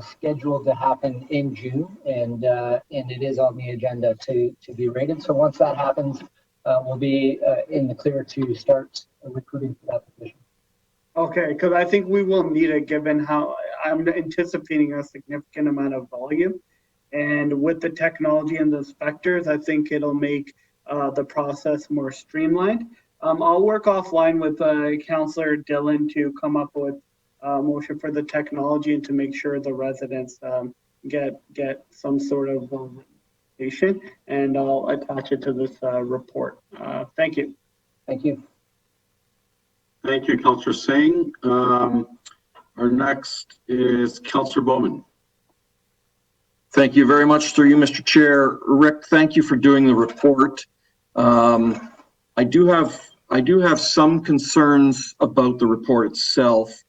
scheduled to happen in June, and it is on the agenda to be rated. So once that happens, we'll be in the clear to start recruiting for that position. Okay, because I think we will need it given how I'm anticipating a significant amount of volume. And with the technology and the inspectors, I think it'll make the process more streamlined. I'll work offline with Councillor Dillon to come up with a motion for the technology and to make sure the residents get some sort of patient, and I'll attach it to this report. Thank you. Thank you. Thank you, Councillor Singh. Our next is Councillor Bowman. Thank you very much through you, Mr. Chair. Rick, thank you for doing the report. I do have some concerns about the report itself,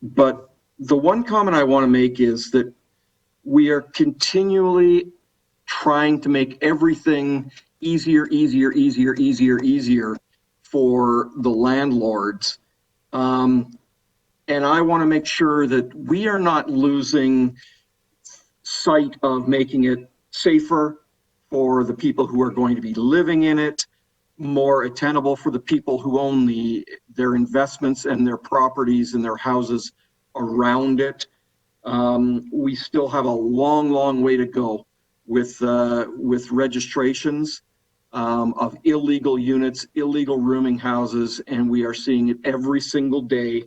but the one comment I want to make is that we are continually trying to make everything easier for the landlords. And I want to make sure that we are not losing sight of making it safer for the people who are going to be living in it, more attainable for the people who own their investments and their properties and their houses around it. We still have a long way to go with registrations of illegal units, illegal rooming houses, and we are seeing it every single day.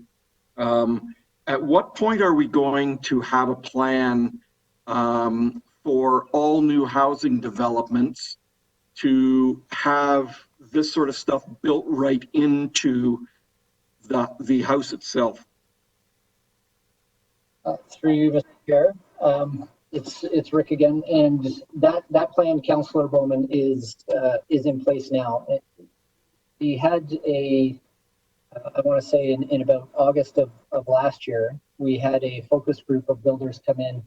At what point are we going to have a plan for all new housing developments to have this sort of stuff built right into the house itself? Through you, Mr. Chair. It's Rick again, and that plan, Councillor Bowman, is in place now. We had I want to say in about August of last year, we had a focus group of builders come in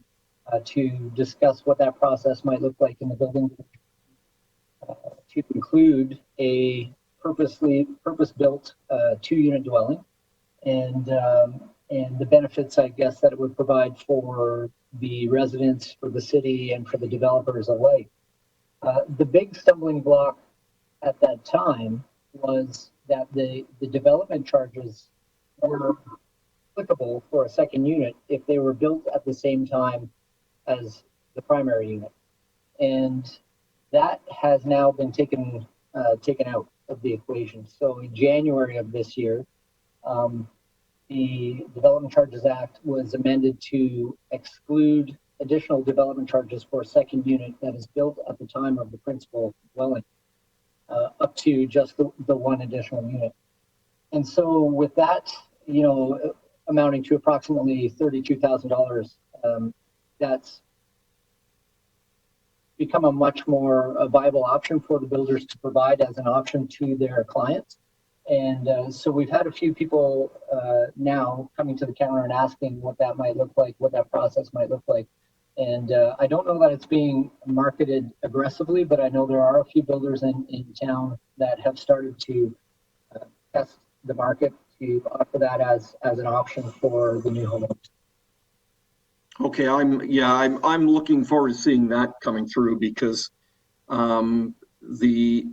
to discuss what that process might look like in the building, to include a purpose-built 2-unit dwelling, and the benefits, I guess, that it would provide for the residents, for the city, and for the developers alike. The big stumbling block at that time was that the development charges were applicable for a second unit if they were built at the same time as the primary unit. And that has now been taken out of the equation. So in January of this year, the Development Charges Act was amended to exclude additional development charges for a second unit that is built at the time of the principal dwelling, up to just the one additional unit. And so with that, amounting to approximately $32,000, that's become a much more viable option for the builders to provide as an option to their clients. And so we've had a few people now coming to the counter and asking what that might look like, what that process might look like. And I don't know that it's being marketed aggressively, but I know there are a few builders in town that have started to test the market to offer that as an option for the new homeowners. Okay, I'm looking forward to seeing that coming through, because the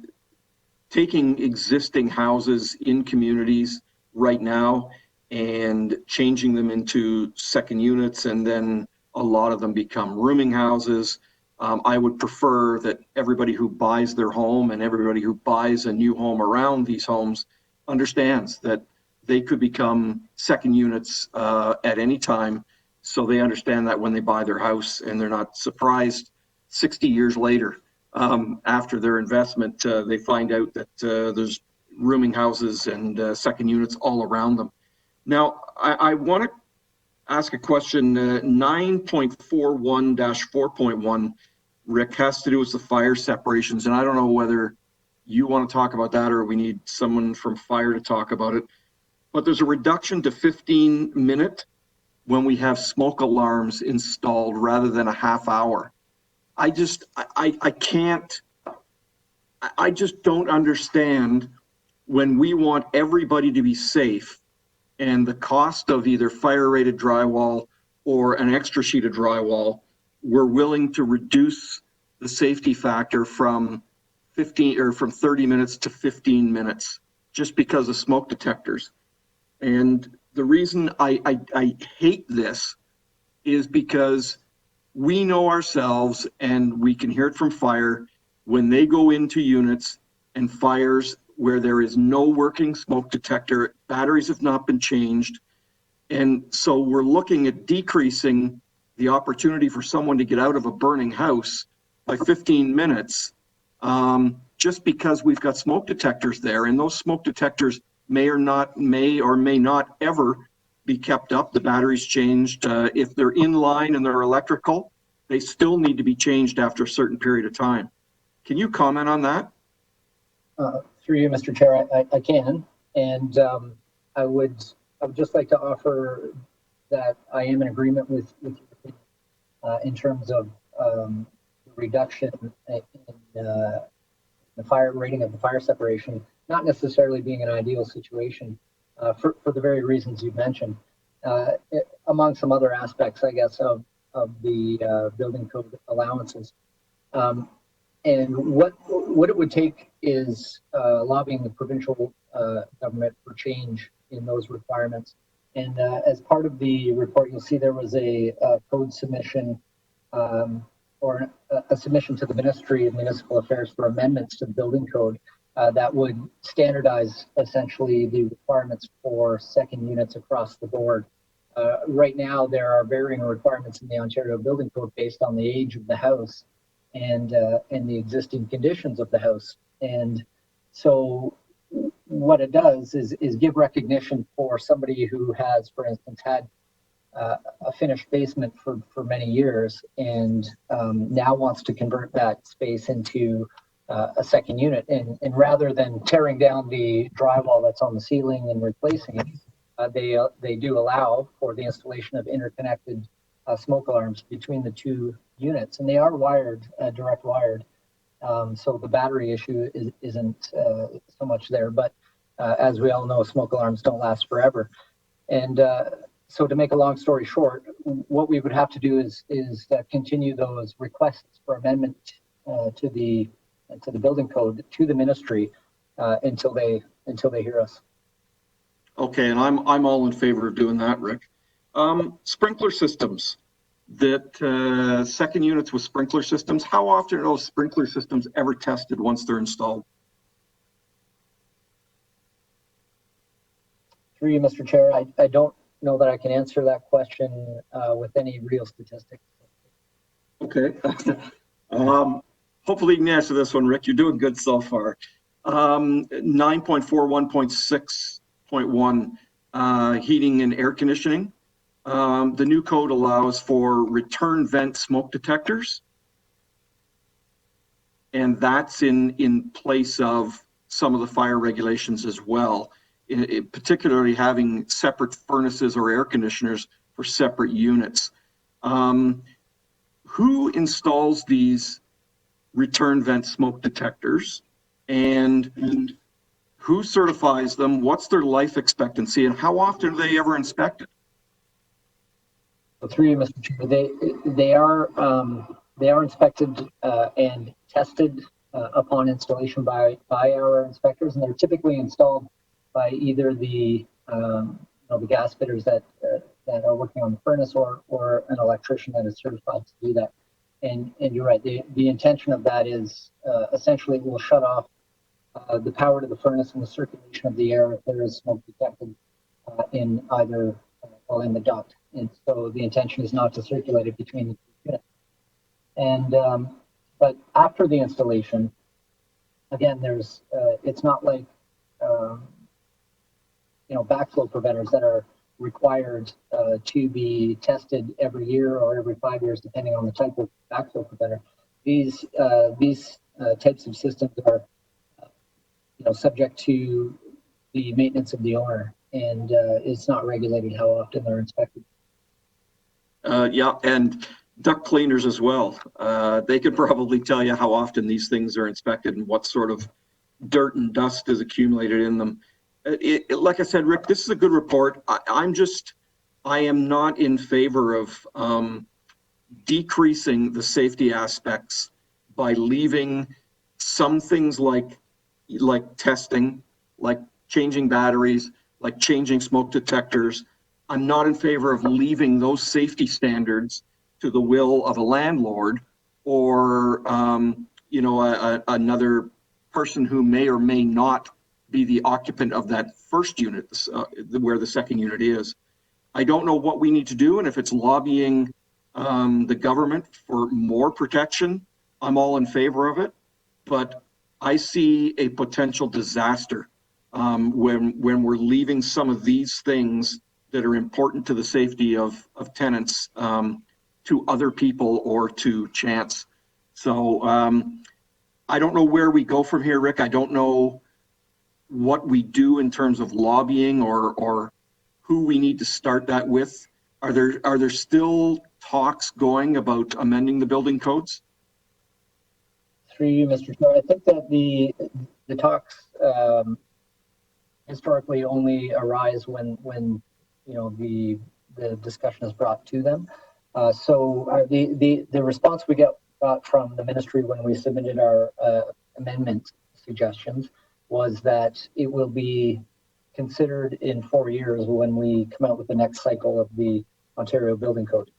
taking existing houses in communities right now and changing them into second units, and then a lot of them become rooming houses. I would prefer that everybody who buys their home and everybody who buys a new home around these homes understands that they could become second units at any time. So they understand that when they buy their house, and they're not surprised 60 years later after their investment, they find out that there's rooming houses and second units all around them. Now, I want to ask a question. 9.41-4.1, Rick, has to do with the fire separations. And I don't know whether you want to talk about that or we need someone from fire to talk about it. But there's a reduction to 15 minutes when we have smoke alarms installed rather than a half hour. I just don't understand when we want everybody to be safe and the cost of either fire rated drywall or an extra sheet of drywall, we're willing to reduce the safety factor from 30 minutes to 15 minutes just because of smoke detectors. And the reason I hate this is because we know ourselves, and we can hear it from fire, when they go into units and fires where there is no working smoke detector, batteries have not been changed. And so we're looking at decreasing the opportunity for someone to get out of a burning house by 15 minutes just because we've got smoke detectors there. And those smoke detectors may or may not ever be kept up. The batteries changed. If they're in line and they're electrical, they still need to be changed after a certain period of time. Can you comment on that? Through you, Mr. Chair, I can. And I would just like to offer that I am in agreement with you in terms of the reduction in the fire rating of the fire separation, not necessarily being an ideal situation for the very reasons you mentioned, among some other aspects, I guess, of the building code allowances. And what it would take is lobbying the provincial government for change in those requirements. And as part of the report, you'll see there was a code submission or a submission to the Ministry of Municipal Affairs for amendments to the building code that would standardize essentially the requirements for second units across the board. Right now, there are varying requirements in the Ontario Building Code based on the age of the house and the existing conditions of the house. And so what it does is give recognition for somebody who has, for instance, had a finished basement for many years and now wants to convert that space into a second unit. And rather than tearing down the drywall that's on the ceiling and replacing it, they do allow for the installation of interconnected smoke alarms between the two units, and they are wired, direct wired. So the battery issue isn't so much there, but as we all know, smoke alarms don't last forever. And so to make a long story short, what we would have to do is continue those requests for amendment to the building code to the ministry until they hear us. Okay, and I'm all in favor of doing that, Rick. Sprinkler systems, that second units with sprinkler systems, how often are those sprinkler systems ever tested once they're installed? Through you, Mr. Chair, I don't know that I can answer that question with any real statistics. Okay. Hopefully you can answer this one, Rick. You're doing good so far. 9.41.6.1, heating and air conditioning. The new code allows for return vent smoke detectors. And that's in place of some of the fire regulations as well, particularly having separate furnaces or air conditioners for separate units. Who installs these return vent smoke detectors, and who certifies them? What's their life expectancy, and how often are they ever inspected? Through you, Mr. Chair, they are inspected and tested upon installation by our inspectors, and they're typically installed by either the gas fitters that are working on the furnace or an electrician that is certified to do that. And you're right, the intention of that is essentially it will shut off the power to the furnace and the circulation of the air if there is smoke detected in either well in the duct, and so the intention is not to circulate it between the two units. And but after the installation, again, there's it's not like backflow preventers that are required to be tested every year or every 5 years, depending on the type of backflow preventer. These types of systems are subject to the maintenance of the owner, and it's not regulated how often they're inspected. Yeah, and duct cleaners as well. They could probably tell you how often these things are inspected and what sort of dirt and dust is accumulated in them. Like I said, Rick, this is a good report. I am not in favor of decreasing the safety aspects by leaving some things like testing, like changing batteries, like changing smoke detectors. I'm not in favor of leaving those safety standards to the will of a landlord or another person who may or may not be the occupant of that first unit, where the second unit is. I don't know what we need to do, and if it's lobbying the government for more protection, I'm all in favor of it. But I see a potential disaster when we're leaving some of these things that are important to the safety of tenants to other people or to chance. So I don't know where we go from here, Rick. I don't know what we do in terms of lobbying or who we need to start that with. Are there still talks going about amending the building codes? Through you, Mr. Chair, I think that the talks historically only arise when the discussion is brought to them. So the response we got from the ministry when we submitted our amendment suggestions was that it will be considered in 4 years when we come out with the next cycle of the Ontario Building Code.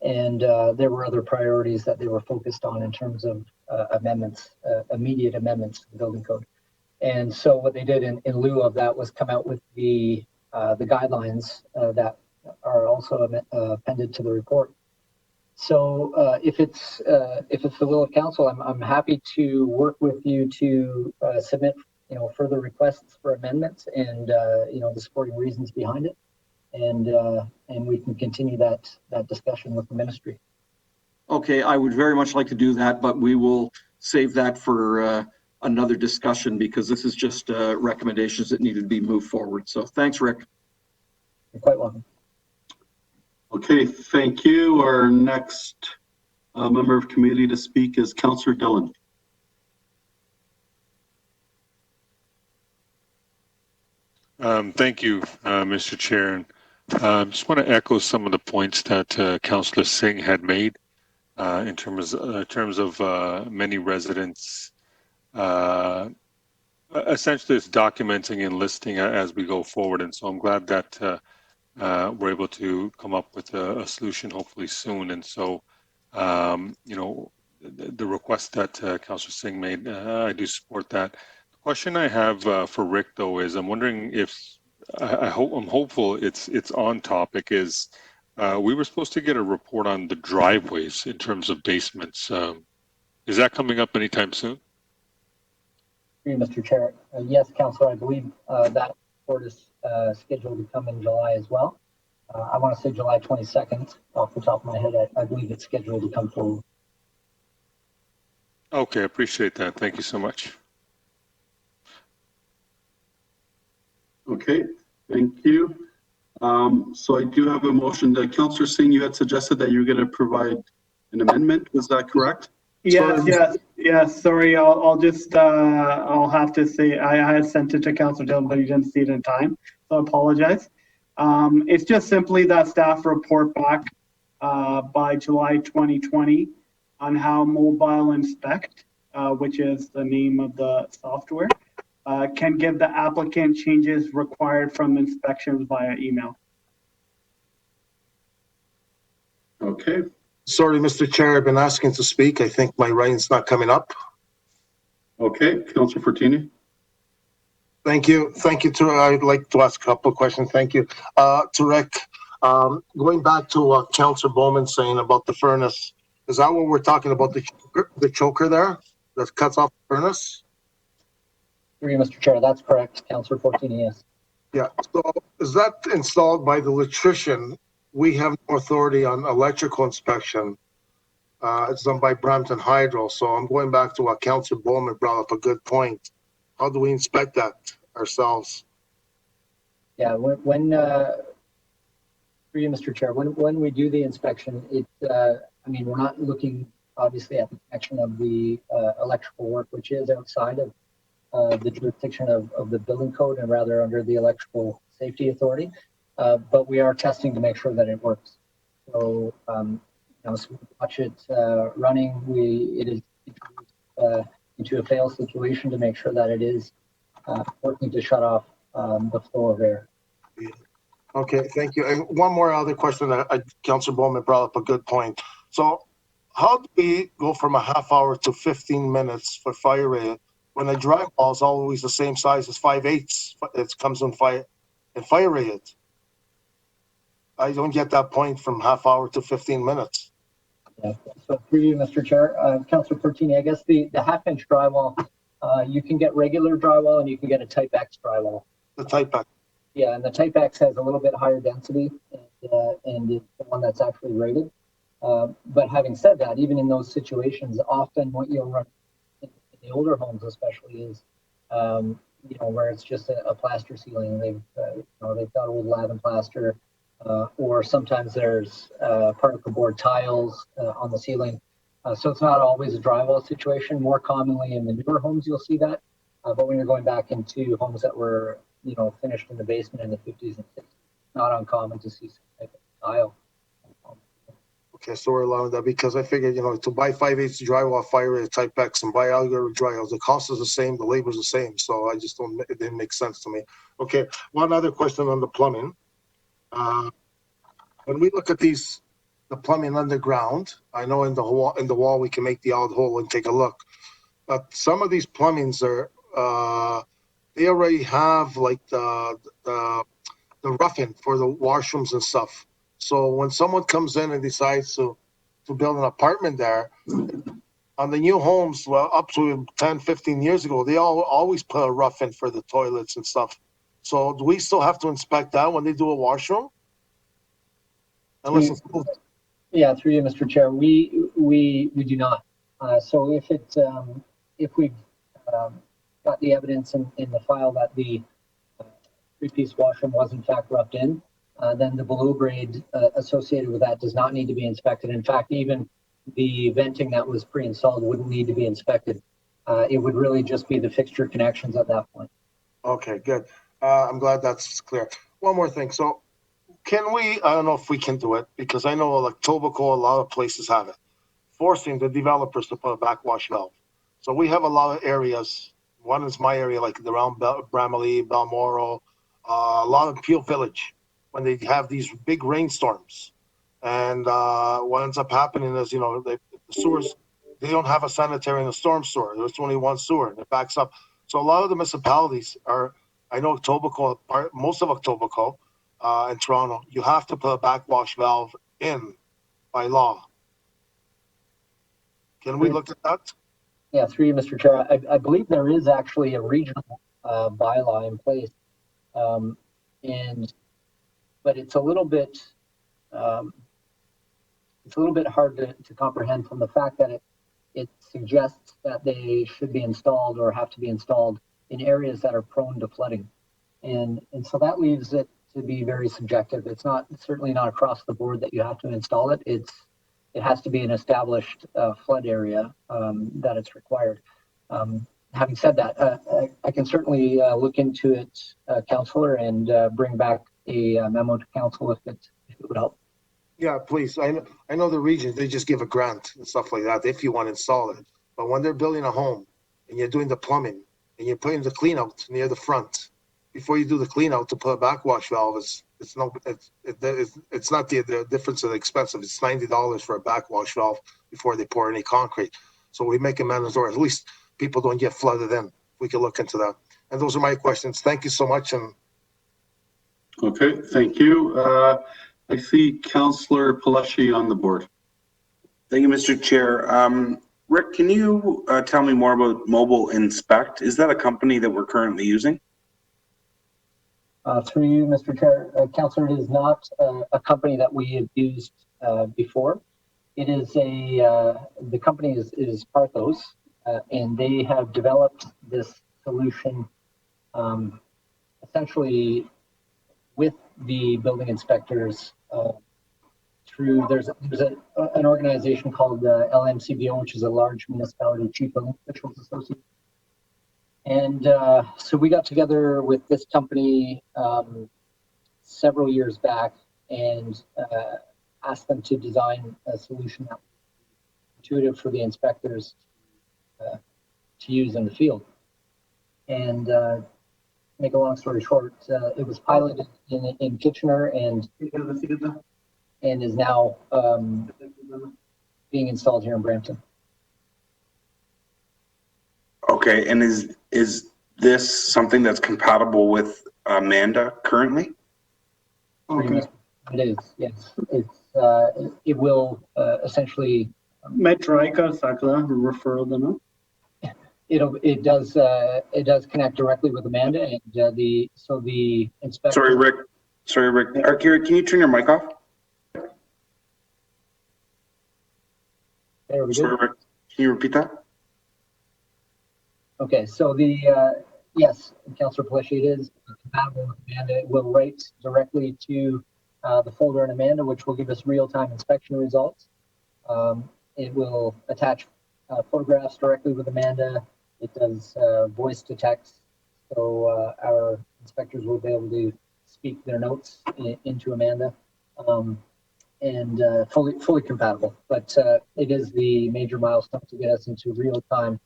And there were other priorities that they were focused on in terms of amendments, immediate amendments to the building code. And so what they did in lieu of that was come out with the guidelines that are also appended to the report. So if it's the will of council, I'm happy to work with you to submit further requests for amendments and the supporting reasons behind it, and we can continue that discussion with the ministry. Okay, I would very much like to do that, but we will save that for another discussion because this is just recommendations that needed to be moved forward. So thanks, Rick. You're quite welcome. Okay, thank you. Our next member of committee to speak is Councillor Dillon. Thank you, Mr. Chair. And just want to echo some of the points that Councillor Singh had made in terms of many residents. Essentially, it's documenting and listing as we go forward. And so I'm glad that we're able to come up with a solution hopefully soon. And so, the request that Councillor Singh made, I do support that. The question I have for Rick, though, is I'm wondering if I'm hopeful it's on topic. Is we were supposed to get a report on the driveways in terms of basements. Is that coming up anytime soon? Mr. Chair, yes, Councillor, I believe that report is scheduled to come in July as well. I want to say July 22nd off the top of my head. I believe it's scheduled to come forward. Okay, I appreciate that. Thank you so much. Okay, thank you. So I do have a motion. Councillor Singh, you had suggested that you're going to provide an amendment. Was that correct? Yes. Sorry, I'll just I'll have to say I had sent it to Councillor Dillon, but he didn't see it in time, so I apologize. It's just simply that staff report back by July 2020 on how Mobile Inspect, which is the name of the software, can give the applicant changes required from inspections via email. Okay. Sorry, Mr. Chair, I've been asking to speak. I think my writing's not coming up. Okay, Councillor Fortini. Thank you. Thank you, I'd like to ask a couple of questions. Thank you. Tarek, going back to Councillor Bowman saying about the furnace, is that what we're talking about, the choker there that cuts off the furnace? Through you, Mr. Chair, that's correct. Councillor Fortini, yes. Yeah, so is that installed by the electrician? We have no authority on electrical inspection. It's done by Brampton Hydro, so I'm going back to what Councillor Bowman brought up a good point. How do we inspect that ourselves? Yeah, through you, Mr. Chair, when we do the inspection, I mean, we're not looking obviously at the connection of the electrical work, which is outside of the jurisdiction of the building code and rather under the Electrical Safety Authority. But we are testing to make sure that it works. So, so we watch it running. It is introduced into a fail situation to make sure that it is working to shut off the flow of air. Okay, thank you. And one more other question that Councillor Bowman brought up a good point. So how do we go from a half hour to 15 minutes for fire rate when a drywall is always the same size as 5/8? It comes in fire rated. I don't get that point from half hour to 15 minutes. Yeah. So through you, Mr. Chair, Councillor Fortini, I guess the half-inch drywall, you can get regular drywall and you can get a Type X drywall. The Type X. Yeah, and the Type X has a little bit higher density and it's the one that's actually rated. But having said that, even in those situations, often what you'll run in the older homes especially is, where it's just a plaster ceiling. They've got old lab and plaster, or sometimes there's particle board tiles on the ceiling. So it's not always a drywall situation. More commonly in the newer homes, you'll see that. But when you're going back into homes that were, finished in the basement in the 50s and 60s, not uncommon to see some type of tile. Okay, so we're allowing that because I figured, to buy 5/8 drywall fire rated Type X and buy alligator drywall, the cost is the same, the labor is the same. So I just it didn't make sense to me. Okay, one other question on the plumbing. When we look at the plumbing underground, I know in the wall we can make the odd hole and take a look, but some of these plumbings are they already have like the roughing for the washrooms and stuff. So when someone comes in and decides to build an apartment there, on the new homes, well, up to 10, 15 years ago, they always put a rough-in for the toilets and stuff. So do we still have to inspect that when they do a washroom? Yeah, through you, Mr. Chair, we do not. So if we've got the evidence in the file that the three-piece washroom was in fact roughed in, then the below grade associated with that does not need to be inspected. In fact, even the venting that was pre-installed wouldn't need to be inspected. It would really just be the fixture connections at that point. Okay, good. I'm glad that's clear. One more thing. So can we, I don't know if we can do it because I know like Tobacco, a lot of places have it, forcing the developers to put a backwash valve. So we have a lot of areas. One is my area, like around Bramalea, Balmoral, a lot of Peel Village, when they have these big rainstorms. And what ends up happening is, the sewers, they don't have a sanitary and a storm sewer. There's only one sewer and it backs up. So a lot of the municipalities are, I know Etobicoke, most of Etobicoke in Toronto, you have to put a backwash valve in by law. Can we look at that? Yeah, through you, Mr. Chair. I believe there is actually a regional bylaw in place. But it's a little bit hard to comprehend from the fact that it suggests that they should be installed or have to be installed in areas that are prone to flooding. And so that leaves it to be very subjective. It's certainly not across the board that you have to install it. It has to be an established flood area that it's required. Having said that, I can certainly look into it, Councillor, and bring back a memo to Council if it would help. Yeah, please. I know the regions, they just give a grant and stuff like that if you want to install it. But when they're building a home and you're doing the plumbing and you're putting the clean out near the front, before you do the clean out to put a backwash valve, it's not the difference of the expensive. It's $90 for a backwash valve before they pour any concrete. So we make it mandatory. At least people don't get flooded in. we could look into that. And those are my questions. Thank you so much. And Okay, thank you. I see Councillor Palashi on the board. Thank you, Mr. Chair. Rick, can you tell me more about Mobile Inspect? Is that a company that we're currently using? Through you, Mr. Chair, Councillor, it is not a company that we have used before. It is the company is Parthos, and they have developed this solution essentially with the building inspectors through, there's an organization called LMCBO, which is a large municipality chief building officials association. And so we got together with this company several years back and asked them to design a solution that was intuitive for the inspectors to use in the field. And make a long story short, it was piloted in Kitchener and is now being installed here in Brampton. Okay, and is this something that's compatible with Amanda currently? Okay. It is, yes. It will essentially Metrika Sakla referral them. It does connect directly with Amanda and the inspector. Sorry, Rick. Kira, can you turn your mic off? There we go. Sorry, Rick. Can you repeat that? Okay, so yes, Councillor Palashi, it is compatible with Amanda. It will write directly to the folder in Amanda, which will give us real-time inspection results. It will attach photographs directly with Amanda. It does voice to text, so our inspectors will be able to speak their notes into Amanda, and fully compatible. But it is the major milestone to get us into real-time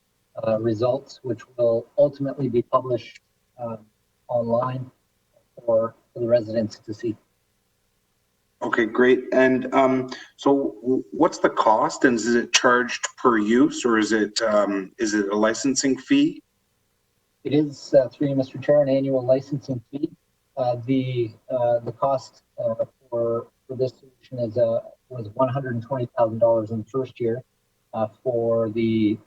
results, which will ultimately be published online for the residents to see. Okay, great. And so what's the cost, and is it charged per use, or is it a licensing fee? It is, through you, Mr. Chair, an annual licensing fee. The cost for this solution was $120,000 in the first year for the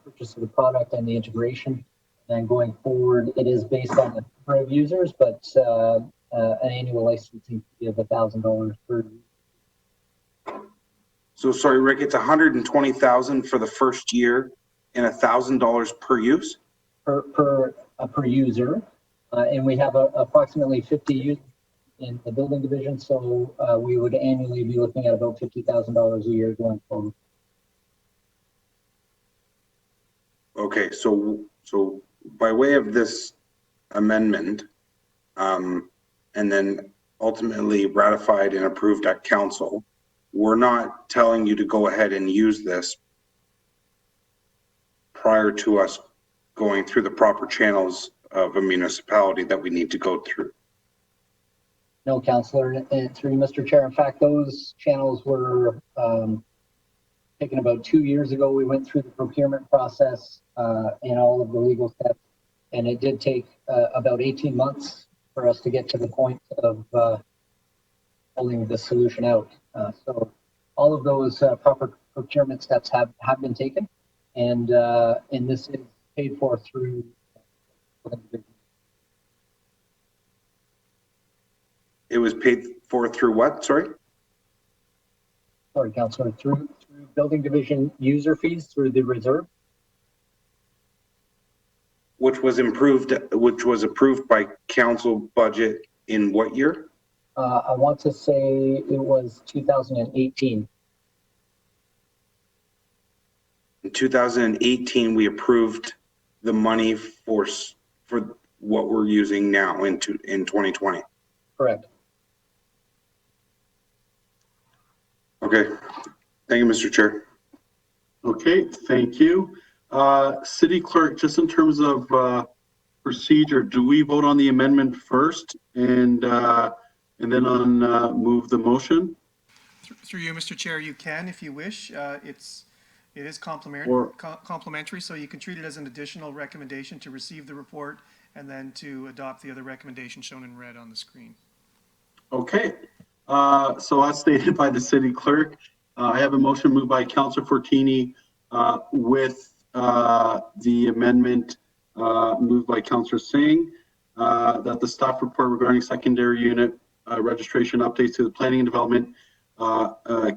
purchase of the product and the integration. And going forward, it is based on the number of users, but an annual licensing fee of $1,000 per user. So sorry, Rick, it's $120,000 for the first year and $1,000 per use? Per user. And we have approximately 50 users in the building division, so we would annually be looking at about $50,000 a year going forward. Okay, so by way of this amendment, and then ultimately ratified and approved at council, we're not telling you to go ahead and use this prior to us going through the proper channels of a municipality that we need to go through. No, Councillor, and through Mr. Chair. In fact, those channels were taken about 2 years ago. We went through the procurement process and all of the legal steps, and it did take about 18 months for us to get to the point of pulling the solution out. So all of those proper procurement steps have been taken, and this is paid for through. It was paid for through what? Sorry, Councillor, through building division user fees through the reserve. which was approved by council budget in what year? I want to say it was 2018. In 2018, we approved the money for what we're using now in 2020. Correct. Okay. Thank you, Mr. Chair. Okay, thank you. City Clerk, just in terms of procedure, do we vote on the amendment first and then on move the motion? Through you, Mr. Chair, you can if you wish. It is Or- complimentary, so you can treat it as an additional recommendation to receive the report and then to adopt the other recommendation shown in red on the screen. Okay, so as stated by the city clerk, I have a motion moved by Councillor Fortini with the amendment moved by Councillor Singh that the staff report regarding secondary unit registration updates to the Planning and Development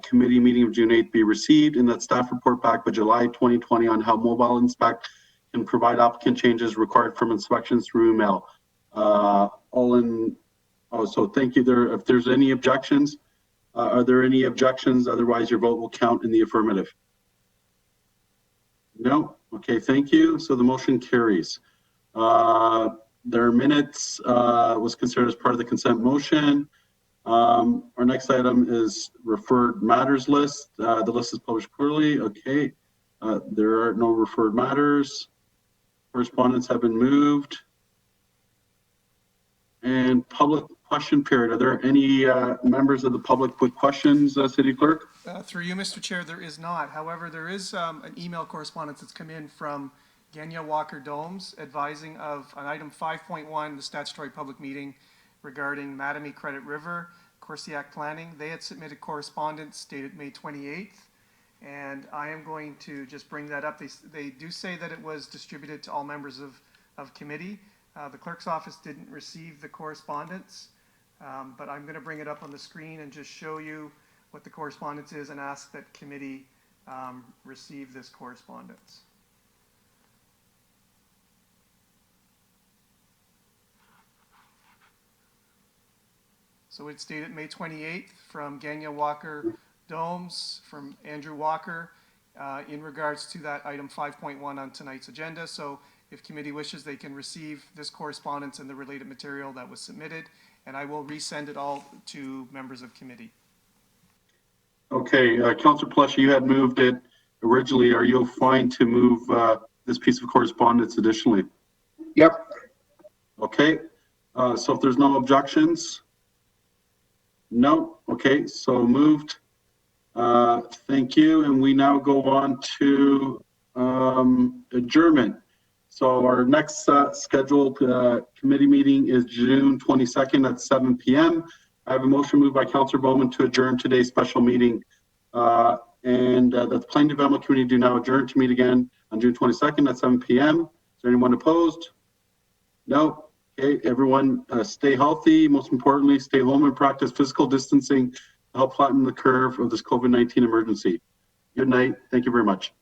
Committee meeting of June 8th be received, and that staff report back by July 2020 on how Mobile Inspect can provide applicant changes required from inspections through email. So thank you. If there's any objections, are there any objections? Otherwise, your vote will count in the affirmative. No? Okay, thank you. So the motion carries. Their minutes was considered as part of the consent motion. Our next item is referred matters list. The list is published quarterly. Okay. There are no referred matters. Correspondence have been moved. And public question period. Are there any members of the public with questions, City Clerk? Through you, Mr. Chair, there is not. However, there is an email correspondence that's come in from Genya Walker Domes advising of on item 5.1, the statutory public meeting regarding Mattamy Credit River, Corsiac Planning. They had submitted correspondence dated May 28th, and I am going to just bring that up. They do say that it was distributed to all members of committee. The clerk's office didn't receive the correspondence, but I'm going to bring it up on the screen and just show you what the correspondence is and ask that committee receive this correspondence. So it's dated May 28th from Genya Walker Domes, from Andrew Walker, in regards to that item 5.1 on tonight's agenda. So if committee wishes, they can receive this correspondence and the related material that was submitted, and I will resend it all to members of committee. Okay, Councillor Palosi, you had moved it originally. Are you fine to move this piece of correspondence additionally? Yep. Okay, so if there's no objections, no. Okay, so moved. Thank you, and we now go on to adjournment. So our next scheduled committee meeting is June 22nd at 7 p.m. I have a motion moved by Councillor Bowman to adjourn today's special meeting, and that the Planning Development Committee do now adjourn to meet again on June 22nd at 7 p.m. Is there anyone opposed? No. Okay, everyone stay healthy. Most importantly, stay home and practice physical distancing to help flatten the curve of this COVID-19 emergency. Good night. Thank you very much.